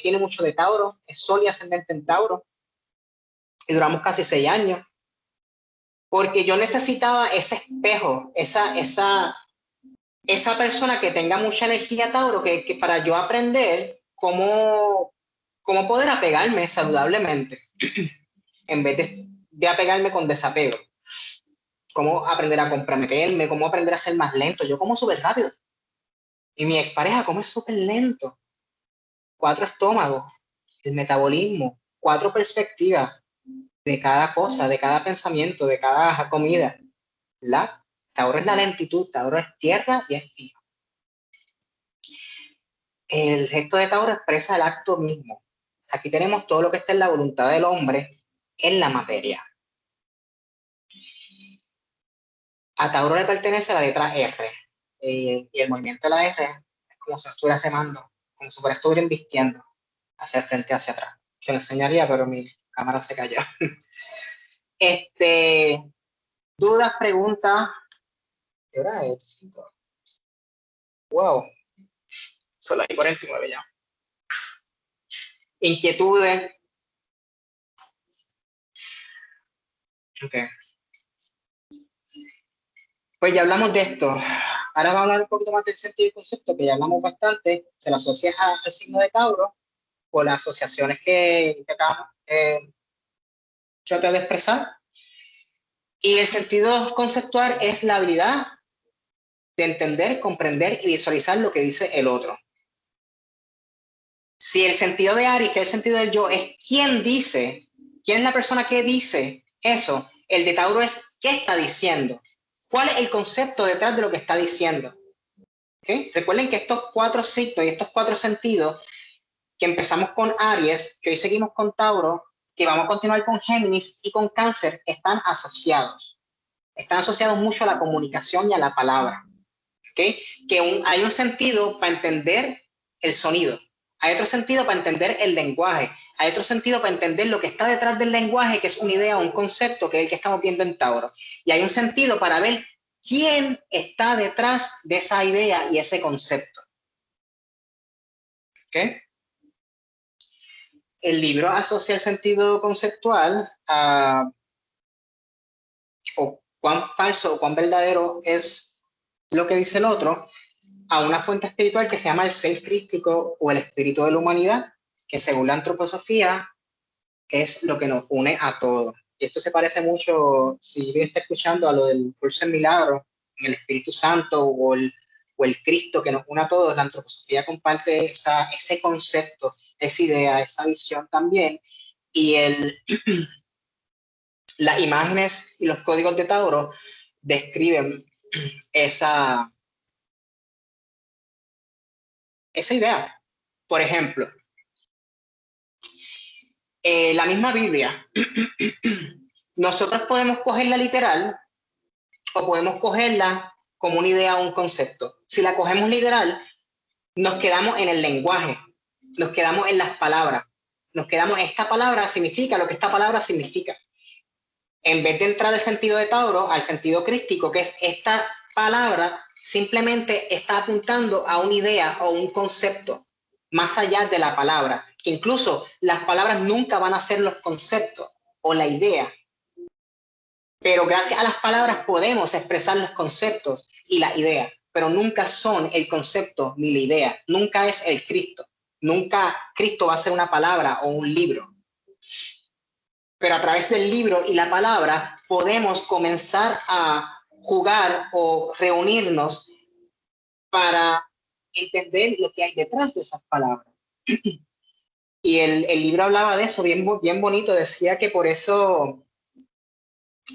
tiene mucho de Tauro, es Sol y ascendente en Tauro. Y duramos casi 6 años. Porque yo necesitaba ese espejo, esa persona que tenga mucha energía Tauro, que para yo aprender cómo poder apegarme saludablemente, en vez de apegarme con desapego. Cómo aprender a comprometerme, cómo aprender a ser más lento. Yo como súper rápido. Y mi expareja come súper lento. 4 estómagos, el metabolismo, 4 perspectivas de cada cosa, de cada pensamiento, de cada comida. Tauro es la lentitud, Tauro es tierra y es fijo. El gesto de Tauro expresa el acto mismo. Aquí tenemos todo lo que está en la voluntad del hombre en la materia. A Tauro le pertenece la letra R. Y el movimiento de la R es como si estuviera remando, como si estuviera vistiendo hacia el frente, hacia atrás. Se lo enseñaría, pero mi cámara se cayó. Dudas, preguntas. ¿Qué hora es? Wow. Son las 49 ya. Inquietudes. Ok. Pues ya hablamos de esto. Ahora vamos a hablar un poquito más del sentido y concepto, que ya hablamos bastante. Se lo asocia al signo de Tauro por las asociaciones que acabamos tratar de expresar. Y el sentido conceptual es la habilidad de entender, comprender y visualizar lo que dice el otro. Si el sentido de Aries, que es el sentido del yo, es quién dice, quién es la persona que dice eso, el de Tauro es qué está diciendo, cuál es el concepto detrás de lo que está diciendo. ¿Okay? Recuerden que estos 4 signos y estos 4 sentidos, que empezamos con Aries, que hoy seguimos con Tauro, que vamos a continuar con Géminis y con Cáncer, están asociados. Están asociados mucho a la comunicación y a la palabra. ¿Okay? Que hay un sentido para entender el sonido, hay otro sentido para entender el lenguaje, hay otro sentido para entender lo que está detrás del lenguaje, que es una idea, un concepto, que es el que estamos viendo en Tauro. Y hay un sentido para ver quién está detrás de esa idea y ese concepto. ¿Okay? El libro asocia el sentido conceptual a o cuán falso o cuán verdadero es lo que dice el otro, a una fuente espiritual que se llama el ser crístico o el espíritu de la humanidad, que según la antroposofía es lo que nos une a todos. Y esto se parece mucho, si bien está escuchando, a lo del curso en milagro, el Espíritu Santo o el Cristo que nos une a todos. La antroposofía comparte ese concepto, esa idea, esa visión también. Y las imágenes y los códigos de Tauro describen esa idea. Por ejemplo, la misma Biblia, nosotros podemos cogerla literal o podemos cogerla como una idea o un concepto. Si la cogemos literal, nos quedamos en el lenguaje, nos quedamos en las palabras, nos quedamos, esta palabra significa lo que esta palabra significa. En vez de entrar al sentido de Tauro, al sentido crístico, que es esta palabra simplemente está apuntando a una idea o un concepto más allá de la palabra. Incluso las palabras nunca van a ser los conceptos o la idea, pero gracias a las palabras podemos expresar los conceptos y la idea, pero nunca son el concepto ni la idea, nunca es el Cristo, nunca Cristo va a ser una palabra o un libro. Pero a través del libro y la palabra podemos comenzar a jugar o reunirnos para entender lo que hay detrás de esas palabras. Y el libro hablaba de eso, bien bonito, decía que por eso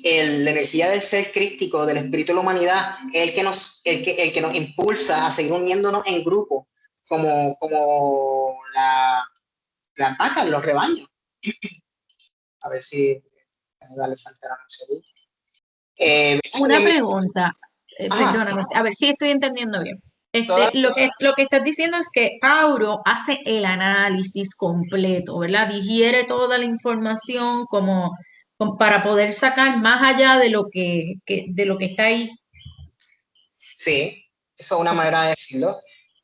la energía del ser crístico, del espíritu de la humanidad, es el que nos impulsa a seguir uniéndonos en grupo, como las vacas, los rebaños. A ver si dale saltar a Una pregunta, perdóname, sí. a ver si estoy entendiendo bien. Lo que estás diciendo es que Tauro hace el análisis completo, ¿verdad? Digiere toda la información como para poder sacar más allá de lo que está ahí. Sí, eso es una manera de decirlo.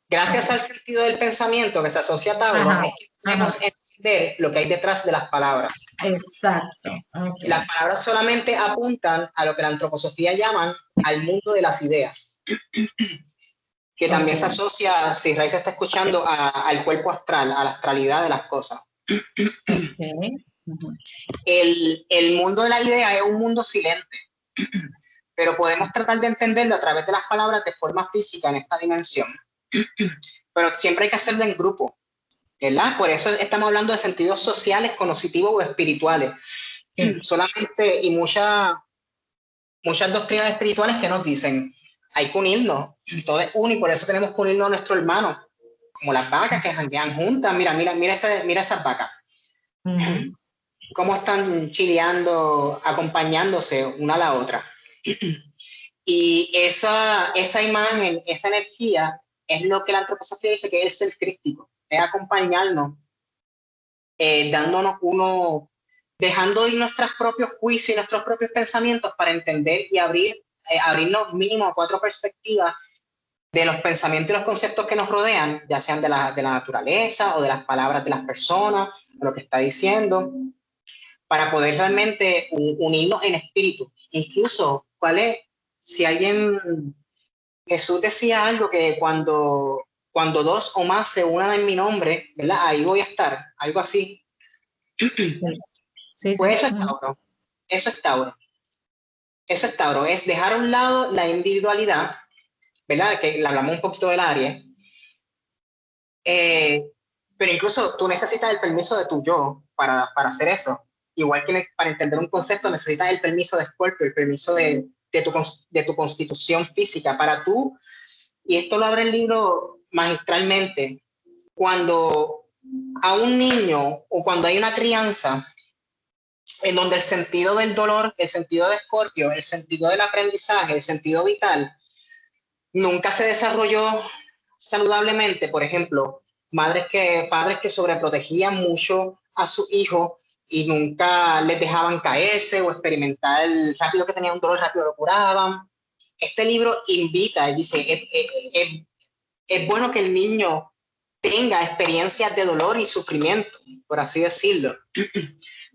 Gracias al sentido del pensamiento que se asocia a Tauro, es que podemos entender lo que hay detrás de las palabras. Exacto. Okay. Las palabras solamente apuntan a lo que la antroposofía llaman al mundo de las ideas, que también se asocia, si Ray se está escuchando, al cuerpo astral, a la astralidad de las cosas. Okay. El mundo de la idea es un mundo silente, pero podemos tratar de entenderlo a través de las palabras de forma física en esta dimensión. Pero siempre hay que hacerlo en grupo, ¿verdad? Por eso estamos hablando de sentidos sociales, cognitivos o espirituales. Solamente, y muchas doctrinas espirituales que nos dicen, hay que unirnos, todo es uno, y por eso tenemos que unirnos a nuestro hermano, como las vacas que janguean juntas. Mira esas vacas. Cómo están chileando, acompañándose una a la otra. Y esa imagen, esa energía, es lo que la antroposofía dice que es el crístico, es acompañarnos, dándonos dejando ir nuestros propios juicios y nuestros propios pensamientos para entender y abrirnos mínimo a 4 perspectivas de los pensamientos y los conceptos que nos rodean, ya sean de la naturaleza o de las palabras de las personas, de lo que está diciendo, para poder realmente unirnos en espíritu. Incluso, si alguien, Jesús decía algo que cuando 2 o más se unan en mi nombre, ¿verdad? Ahí voy a estar, algo así. Sí, pues eso es Tauro. Eso es Tauro. Es dejar a un lado la individualidad, ¿verdad? Que le hablamos un poquito del Aries. Pero incluso tú necesitas el permiso de tu yo para hacer eso. Igual que para entender un concepto necesitas el permiso de Scorpio, el permiso de tu constitución física. Para tú, y esto lo abre el libro magistralmente, cuando a un niño o cuando hay una crianza en donde el sentido del dolor, el sentido de Scorpio, el sentido del aprendizaje, el sentido vital, nunca se desarrolló saludablemente. Por ejemplo, padres que sobreprotegían mucho a su hijo y nunca les dejaban caerse o experimentar rápido que tenía un dolor, rápido lo curaban. Este libro invita, dice, es bueno que el niño tenga experiencias de dolor y sufrimiento, por así decirlo,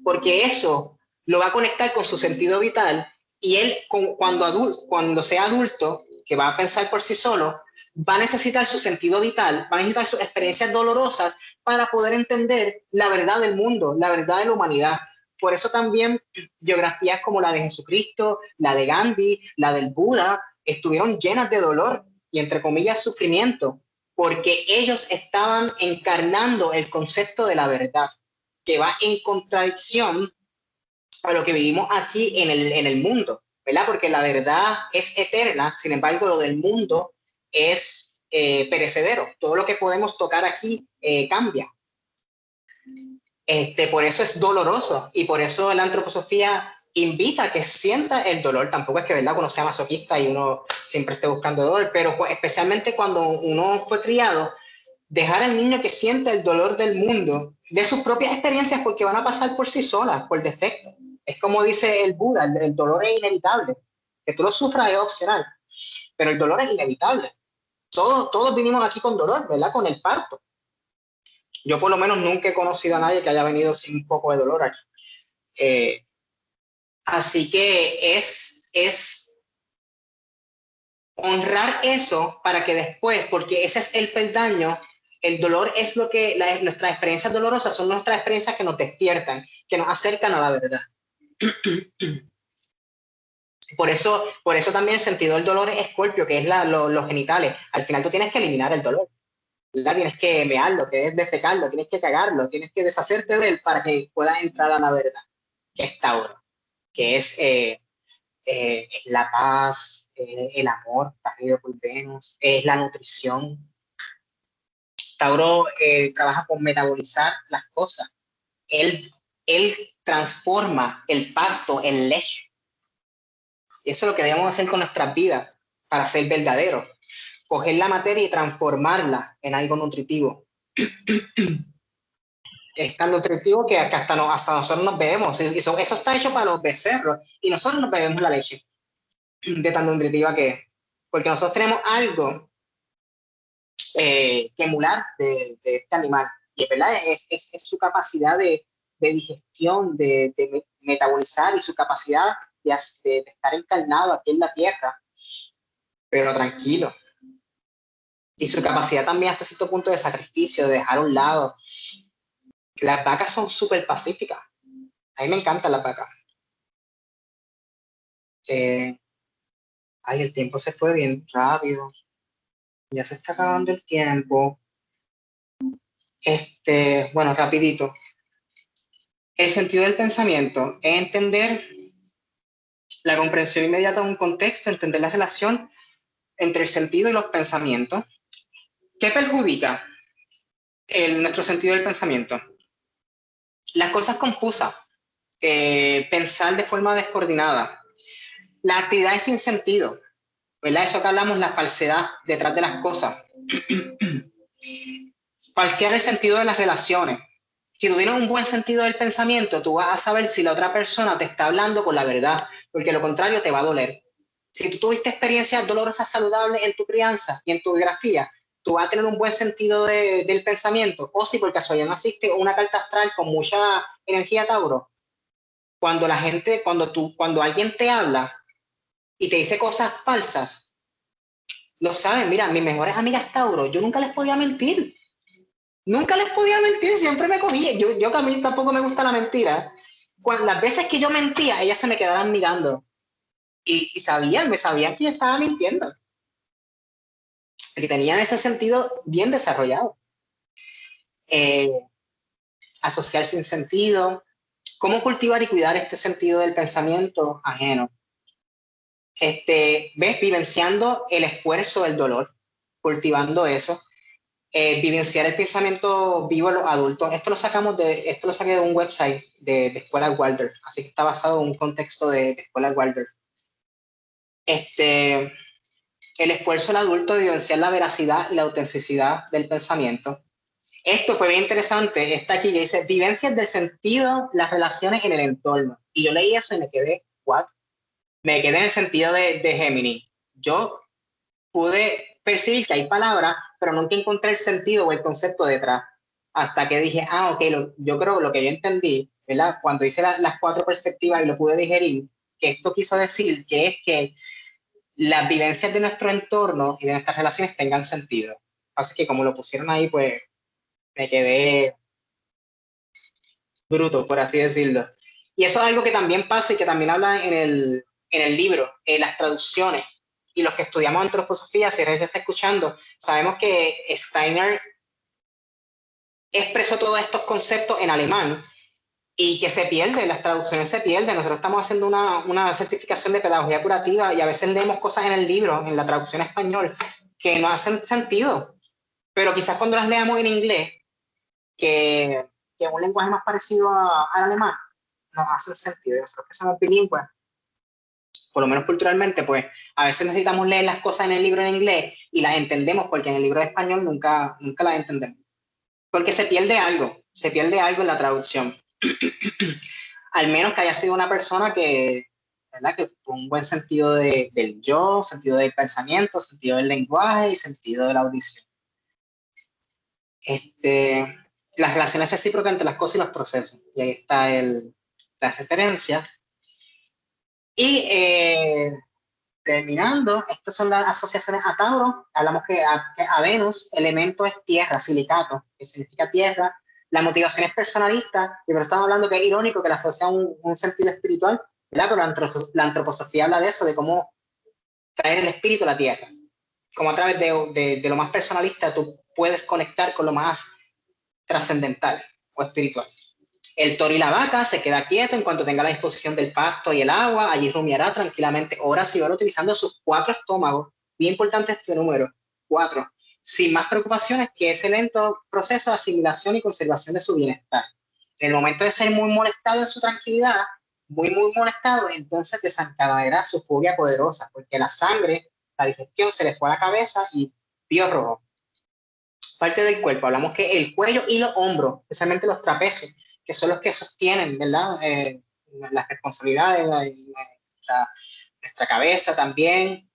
porque eso lo va a conectar con su sentido vital, y él cuando sea adulto, que va a pensar por sí solo, va a necesitar su sentido vital, va a necesitar sus experiencias dolorosas para poder entender la verdad del mundo, la verdad de la humanidad. Por eso también biografías como la de Jesucristo, la de Gandhi, la del Buda, estuvieron llenas de dolor y, entre comillas, sufrimiento, porque ellos estaban encarnando el concepto de la verdad, que va en contradicción a lo que vivimos aquí en el mundo, ¿verdad? Porque la verdad es eterna, sin embargo, lo del mundo es perecedero. Todo lo que podemos tocar aquí cambia. Por eso es doloroso y por eso la antroposofía invita a que sienta el dolor. Tampoco es que, ¿verdad?, uno sea masoquista y uno siempre esté buscando dolor, pero especialmente cuando uno fue criado, dejar al niño que sienta el dolor del mundo, de sus propias experiencias, porque van a pasar por sí solas, por defecto. Es como dice el Buda, el dolor es inevitable. Que tú lo sufras es opcional, pero el dolor es inevitable. Todos vinimos aquí con dolor, ¿verdad?, con el parto. Yo por lo menos nunca he conocido a nadie que haya venido sin un poco de dolor aquí. Así que es honrar eso para que después, porque ese es el peldaño, el dolor es lo que, nuestras experiencias dolorosas son nuestras experiencias que nos despiertan, que nos acercan a la verdad. Por eso también el sentido del dolor es Escorpio, que es los genitales. Al final tú tienes que eliminar el dolor. ¿Verdad? Tienes que mearlo, tienes que defecarlo, tienes que cagarlo, tienes que deshacerte de él para que puedas entrar a la verdad, que es Tauro, que es la paz, el amor, traído por Venus, es la nutrición. Tauro trabaja con metabolizar las cosas. Él transforma el pasto en leche. Y eso es lo que debemos hacer con nuestras vidas para ser verdaderos. Coger la materia y transformarla en algo nutritivo. Es tan nutritivo que hasta nosotros nos bebemos. Eso está hecho para los becerros y nosotros nos bebemos la leche de tan nutritiva que es. Porque nosotros tenemos algo que emular de este animal. Y es verdad, es su capacidad de digestión, de metabolizar y su capacidad de estar encarnado aquí en la tierra, pero tranquilo. Y su capacidad también hasta cierto punto de sacrificio, de dejar a un lado. Las vacas son súper pacíficas. A mí me encantan las vacas. El tiempo se fue bien rápido. Ya se está acabando el tiempo. Bueno, rapidito. El sentido del pensamiento es entender la comprensión inmediata de un contexto, entender la relación entre el sentido y los pensamientos. ¿Qué perjudica nuestro sentido del pensamiento? Las cosas confusas, pensar de forma descoordinada, las actividades sin sentido, ¿verdad? Eso que hablamos, la falsedad detrás de las cosas. Falsear el sentido de las relaciones. Si tú tienes un buen sentido del pensamiento, tú vas a saber si la otra persona te está hablando con la verdad, porque lo contrario te va a doler. Si tú tuviste experiencias dolorosas saludables en tu crianza y en tu biografía, tú vas a tener un buen sentido del pensamiento. O si por casualidad naciste una carta astral con mucha energía Tauro, cuando alguien te habla y te dice cosas falsas, lo saben. Mira, mis mejores amigas Tauro, yo nunca les podía mentir. Nunca les podía mentir, siempre me cogía. Yo que a mí tampoco me gusta la mentira. Las veces que yo mentía, ellas se me quedaran mirando. Y me sabían que yo estaba mintiendo. Que tenían ese sentido bien desarrollado. Asociar sin sentido. ¿Cómo cultivar y cuidar este sentido del pensamiento ajeno? Vivenciando el esfuerzo del dolor, cultivando eso. Vivenciar el pensamiento vivo a los adultos. Esto lo saqué de un website de Escuela Waldorf, así que está basado en un contexto de Escuela Waldorf. El esfuerzo del adulto de vivenciar la veracidad y la autenticidad del pensamiento. Esto fue bien interesante. Está aquí que dice vivencias del sentido, las relaciones en el entorno. Y yo leí eso y me quedé, ¿what? Me quedé en el sentido de Géminis. Yo pude percibir que hay palabras, pero nunca encontré el sentido o el concepto detrás. Hasta que dije, ok, yo creo que lo que yo entendí, ¿verdad? Cuando hice las 4 perspectivas y lo pude digerir, que esto quiso decir que es que las vivencias de nuestro entorno y de nuestras relaciones tengan sentido. Así que como lo pusieron ahí, pues me quedé bruto, por así decirlo. Y eso es algo que también pasa y que también habla en el libro, en las traducciones. Y los que estudiamos antroposofía, si Rey se está escuchando, sabemos que Steiner expresó todos estos conceptos en alemán y que se pierde, las traducciones se pierden. Nosotros estamos haciendo una certificación de pedagogía curativa y a veces leemos cosas en el libro, en la traducción español, que no hacen sentido, pero quizás cuando las leamos en inglés, que es un lenguaje más parecido al alemán, nos hacen sentido. Nosotros que somos bilingües, por lo menos culturalmente, pues a veces necesitamos leer las cosas en el libro en inglés y las entendemos porque en el libro de español nunca las entendemos. Porque se pierde algo en la traducción. Al menos que haya sido una persona que, ¿verdad?, que tuvo un buen sentido del yo, sentido del pensamiento, sentido del lenguaje y sentido de la audición. Las relaciones recíprocas entre las cosas y los procesos. Y ahí está la referencia. Y terminando, estas son las asociaciones a Tauro. Hablamos que a Venus, elemento es tierra, silicato, que significa tierra. La motivación es personalista, y pero estamos hablando que es irónico que la asocia un sentido espiritual, ¿verdad? Pero la antroposofía habla de eso, de cómo traer el espíritu a la tierra. Como a través de lo más personalista tú puedes conectar con lo más trascendental o espiritual. El toro y la vaca se queda quieto en cuanto tenga la disposición del pasto y el agua. Allí rumiará tranquilamente horas y horas utilizando sus 4 estómagos. Bien importante este número, 4. Sin más preocupaciones que ese lento proceso de asimilación y conservación de su bienestar. En el momento de ser muy molestado en su tranquilidad, muy molestado, entonces desencadenará su furia poderosa, porque la sangre, la digestión se le fue a la cabeza y vio rojo. Parte del cuerpo, hablamos que el cuello y los hombros, especialmente los trapecios, que son los que sostienen, ¿verdad? Las responsabilidades, nuestra cabeza también.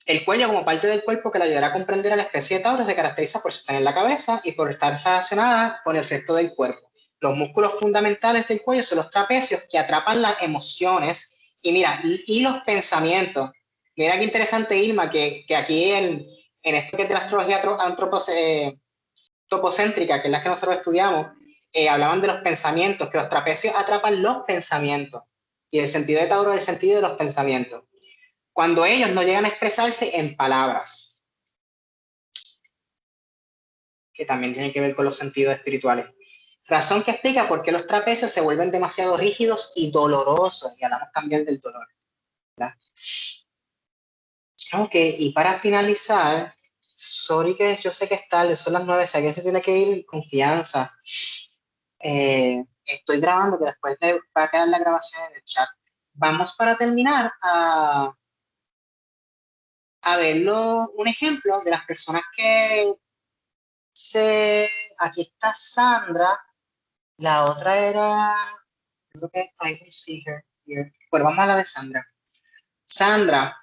El cuello como parte del cuerpo que le ayudará a comprender a la especie de Tauro se caracteriza por sostener la cabeza y por estar relacionada con el resto del cuerpo. Los músculos fundamentales del cuello son los trapecios que atrapan las emociones y mira, y los pensamientos. Mira qué interesante, Irma, que aquí en esto que es de la astrología topocéntrica, que es la que nosotros estudiamos, hablaban de los pensamientos, que los trapecios atrapan los pensamientos. Y el sentido de Tauro es el sentido de los pensamientos. Cuando ellos no llegan a expresarse en palabras, que también tienen que ver con los sentidos espirituales. Razón que explica por qué los trapecios se vuelven demasiado rígidos y dolorosos. Y hablamos también del dolor, ¿verdad? Ok, y para finalizar, sorry que yo sé que es tarde, son las 9, si alguien se tiene que ir, confianza. Estoy grabando, que después va a quedar la grabación en el chat. Vamos para terminar a verlo, un ejemplo de las personas que aquí está Sandra, la otra era, creo que I can see her here. Bueno, vamos a la de Sandra. Sandra,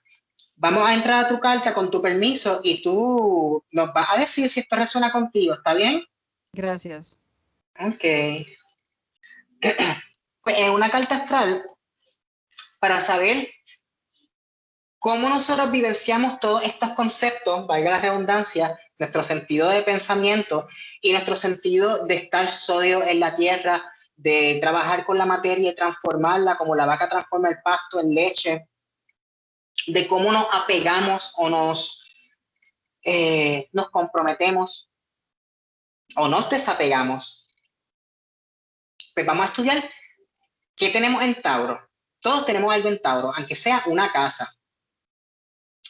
vamos a entrar a tu carta con tu permiso y tú nos vas a decir si esto resuena contigo, ¿está bien? Gracias. Ok. Pues en una carta astral, para saber cómo nosotros vivenciamos todos estos conceptos, valga la redundancia, nuestro sentido de pensamiento y nuestro sentido de estar sólido en la tierra, de trabajar con la materia y transformarla como la vaca transforma el pasto en leche, de cómo nos apegamos o nos comprometemos o nos desapegamos. Pues vamos a estudiar qué tenemos en Tauro. Todos tenemos algo en Tauro, aunque sea una casa.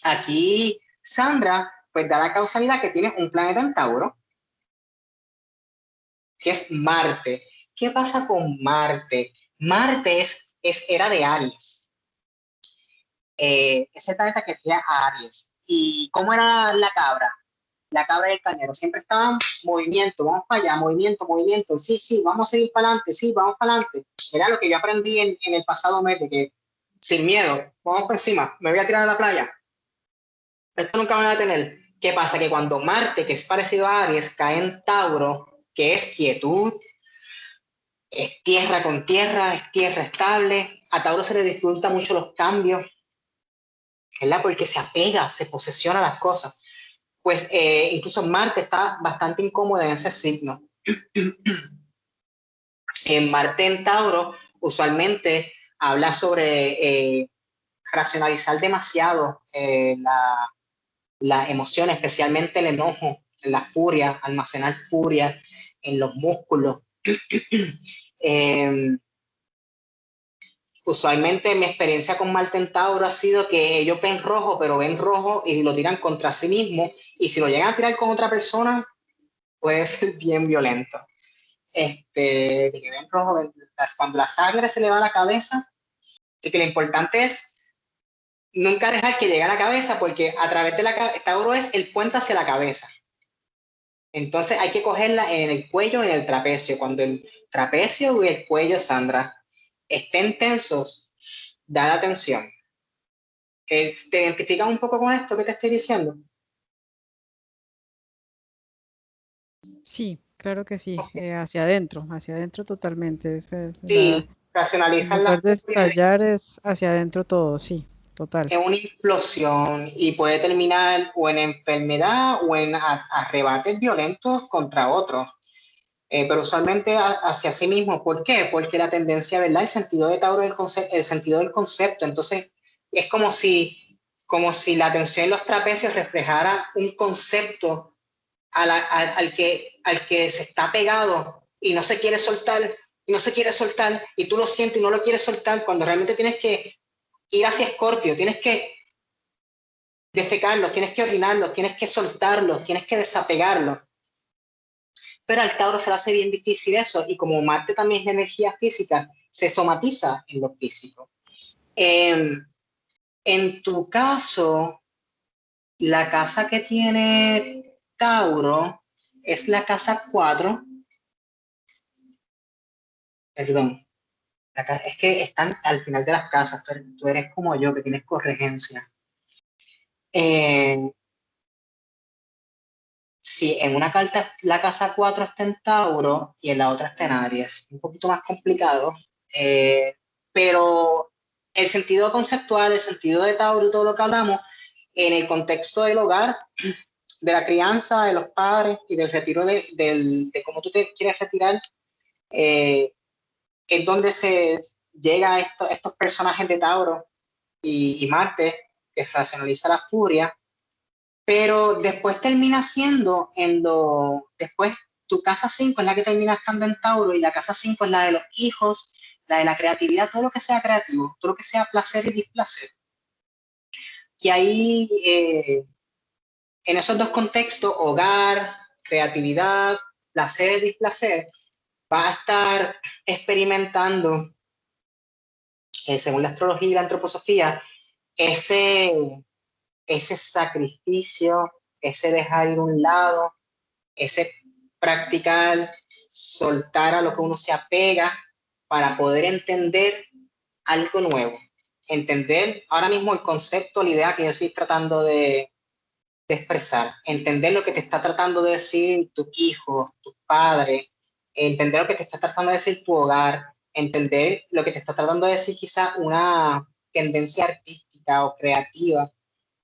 Aquí Sandra pues da la causalidad que tiene un planeta en Tauro, que es Marte. ¿Qué pasa con Marte? Marte era de Aries. Es el planeta que tenía a Aries. ¿Y cómo era la cabra? La cabra y el carnero siempre estaban movimiento, vamos para allá, movimiento, sí, vamos a seguir para adelante, sí, vamos para adelante. Era lo que yo aprendí en el pasado mes, de que sin miedo, vamos por encima, me voy a tirar a la playa. Esto nunca van a tener. ¿Qué pasa? Que cuando Marte, que es parecido a Aries, cae en Tauro, que es quietud, es tierra con tierra, es tierra estable, a Tauro se le disfruta mucho los cambios, ¿verdad? Porque se apega, se posesiona las cosas. Pues incluso Marte está bastante incómodo en ese signo. En Marte en Tauro usualmente habla sobre racionalizar demasiado la emoción, especialmente el enojo, la furia, almacenar furia en los músculos. Usualmente mi experiencia con Marte en Tauro ha sido que ellos ven rojo, pero ven rojo y lo tiran contra sí mismo, y si lo llegan a tirar con otra persona, puede ser bien violento. De que ven rojo, cuando la sangre se le va a la cabeza, y que lo importante es nunca dejar que llegue a la cabeza, porque a través de la cabeza, Tauro es el puente hacia la cabeza. Entonces hay que cogerla en el cuello, en el trapecio. Cuando el trapecio y el cuello, Sandra, estén tensos, da la atención. ¿Te identificas un poco con esto que te estoy diciendo? Sí, claro que sí, Okay. hacia adentro totalmente. Sí, racionalizan en lugar de la estallar es hacia adentro todo, sí, total. es una implosión y puede terminar o en enfermedad o en arrebates violentos contra otros. Pero usualmente hacia sí mismo. ¿Por qué? Porque la tendencia, ¿verdad? El sentido de Tauro es el sentido del concepto. Entonces, es como si la atención en los trapecios reflejara un concepto al que se está pegado y no se quiere soltar, y tú lo sientes y no lo quieres soltar, cuando realmente tienes que ir hacia Escorpio, tienes que defecarlos, tienes que orinarlos, tienes que soltarlos, tienes que desapegarlos. Pero al Tauro se le hace bien difícil eso, y como Marte también es energía física, se somatiza en lo físico. En tu caso, la casa que tiene Tauro es la casa 4. Perdón, es que están al final de las casas, tú eres como yo, que tienes corregencia. Sí, en una carta la casa 4 está en Tauro y en la otra está en Aries. Un poquito más complicado, pero el sentido conceptual, el sentido de Tauro y todo lo que hablamos, en el contexto del hogar, de la crianza, de los padres y del retiro de cómo tú te quieres retirar, es donde se llega a estos personajes de Tauro y Marte, que racionaliza la furia, pero después termina siendo después tu casa 5 es la que termina estando en Tauro, y la casa 5 es la de los hijos, la de la creatividad, todo lo que sea creativo, todo lo que sea placer y displacer. Y ahí, en esos dos contextos, hogar, creatividad, placer y displacer, va a estar experimentando, según la astrología y la antroposofía, ese sacrificio, ese dejar ir un lado, ese practicar, soltar a lo que uno se apega para poder entender algo nuevo. Entender ahora mismo el concepto, la idea que yo estoy tratando de expresar. Entender lo que te está tratando de decir tu hijo, tu padre, entender lo que te está tratando de decir tu hogar, entender lo que te está tratando de decir quizá una tendencia artística o creativa.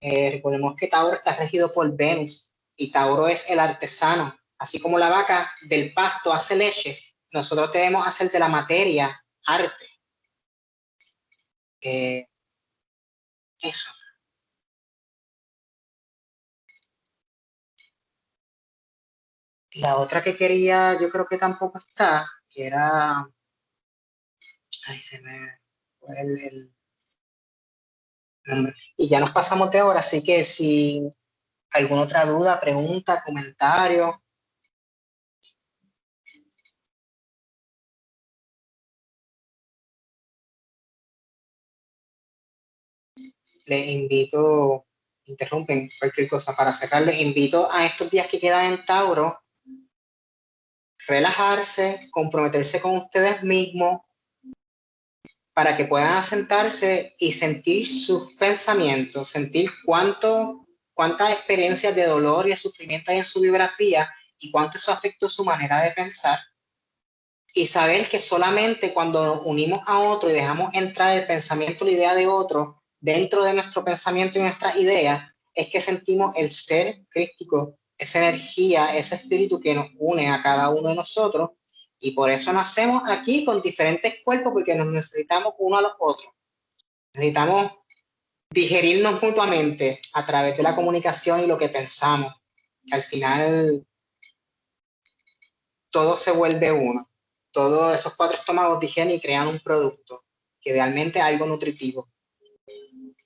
Recordemos que Tauro está regido por Venus y Tauro es el artesano. Así como la vaca del pasto hace leche, nosotros debemos hacer de la materia arte. Eso. La otra que quería, yo creo que tampoco está, que era... Ay, se me fue el nombre. Y ya nos pasamos de hora, así que si alguna otra duda, pregunta, comentario. Les invito, interrumpen cualquier cosa para cerrar, les invito a estos días que quedan en Tauro, relajarse, comprometerse con ustedes mismos para que puedan asentarse y sentir sus pensamientos, sentir cuántas experiencias de dolor y de sufrimiento hay en su biografía y cuánto eso afectó su manera de pensar, y saber que solamente cuando nos unimos a otro y dejamos entrar el pensamiento, la idea de otro dentro de nuestro pensamiento y nuestras ideas, es que sentimos el ser crístico, esa energía, ese espíritu que nos une a cada uno de nosotros. Y por eso nacemos aquí con diferentes cuerpos, porque nos necesitamos uno a los otros. Necesitamos digerirnos mutuamente a través de la comunicación y lo que pensamos. Al final, todo se vuelve uno. todos esos 4 estómagos digieren y crean un producto, que idealmente es algo nutritivo.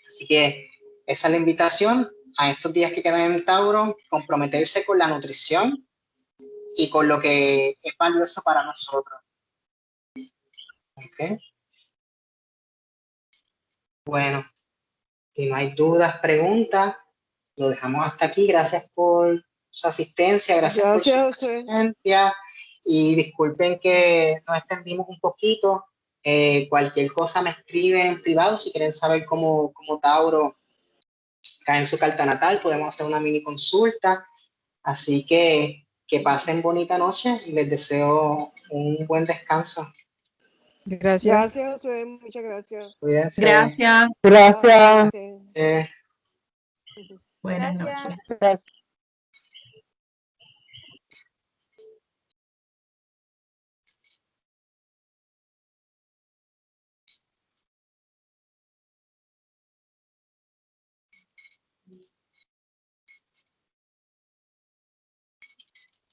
Así que esa es la invitación a estos días que quedan en Tauro, comprometerse con la nutrición y con lo que es valioso para nosotros. ¿Okay? Bueno, si no hay dudas, preguntas, lo dejamos hasta aquí. Gracias por su asistencia, gracias por su presencia y disculpen que nos extendimos un poquito. Cualquier cosa me escriben en privado si quieren saber cómo Tauro cae en su carta natal, podemos hacer una mini consulta. Así que pasen bonita noche y les deseo un buen descanso. Gracias. Gracias, Josué, muchas gracias. Cuídense. Gracias. Gracias. Buenas noches. Gracias.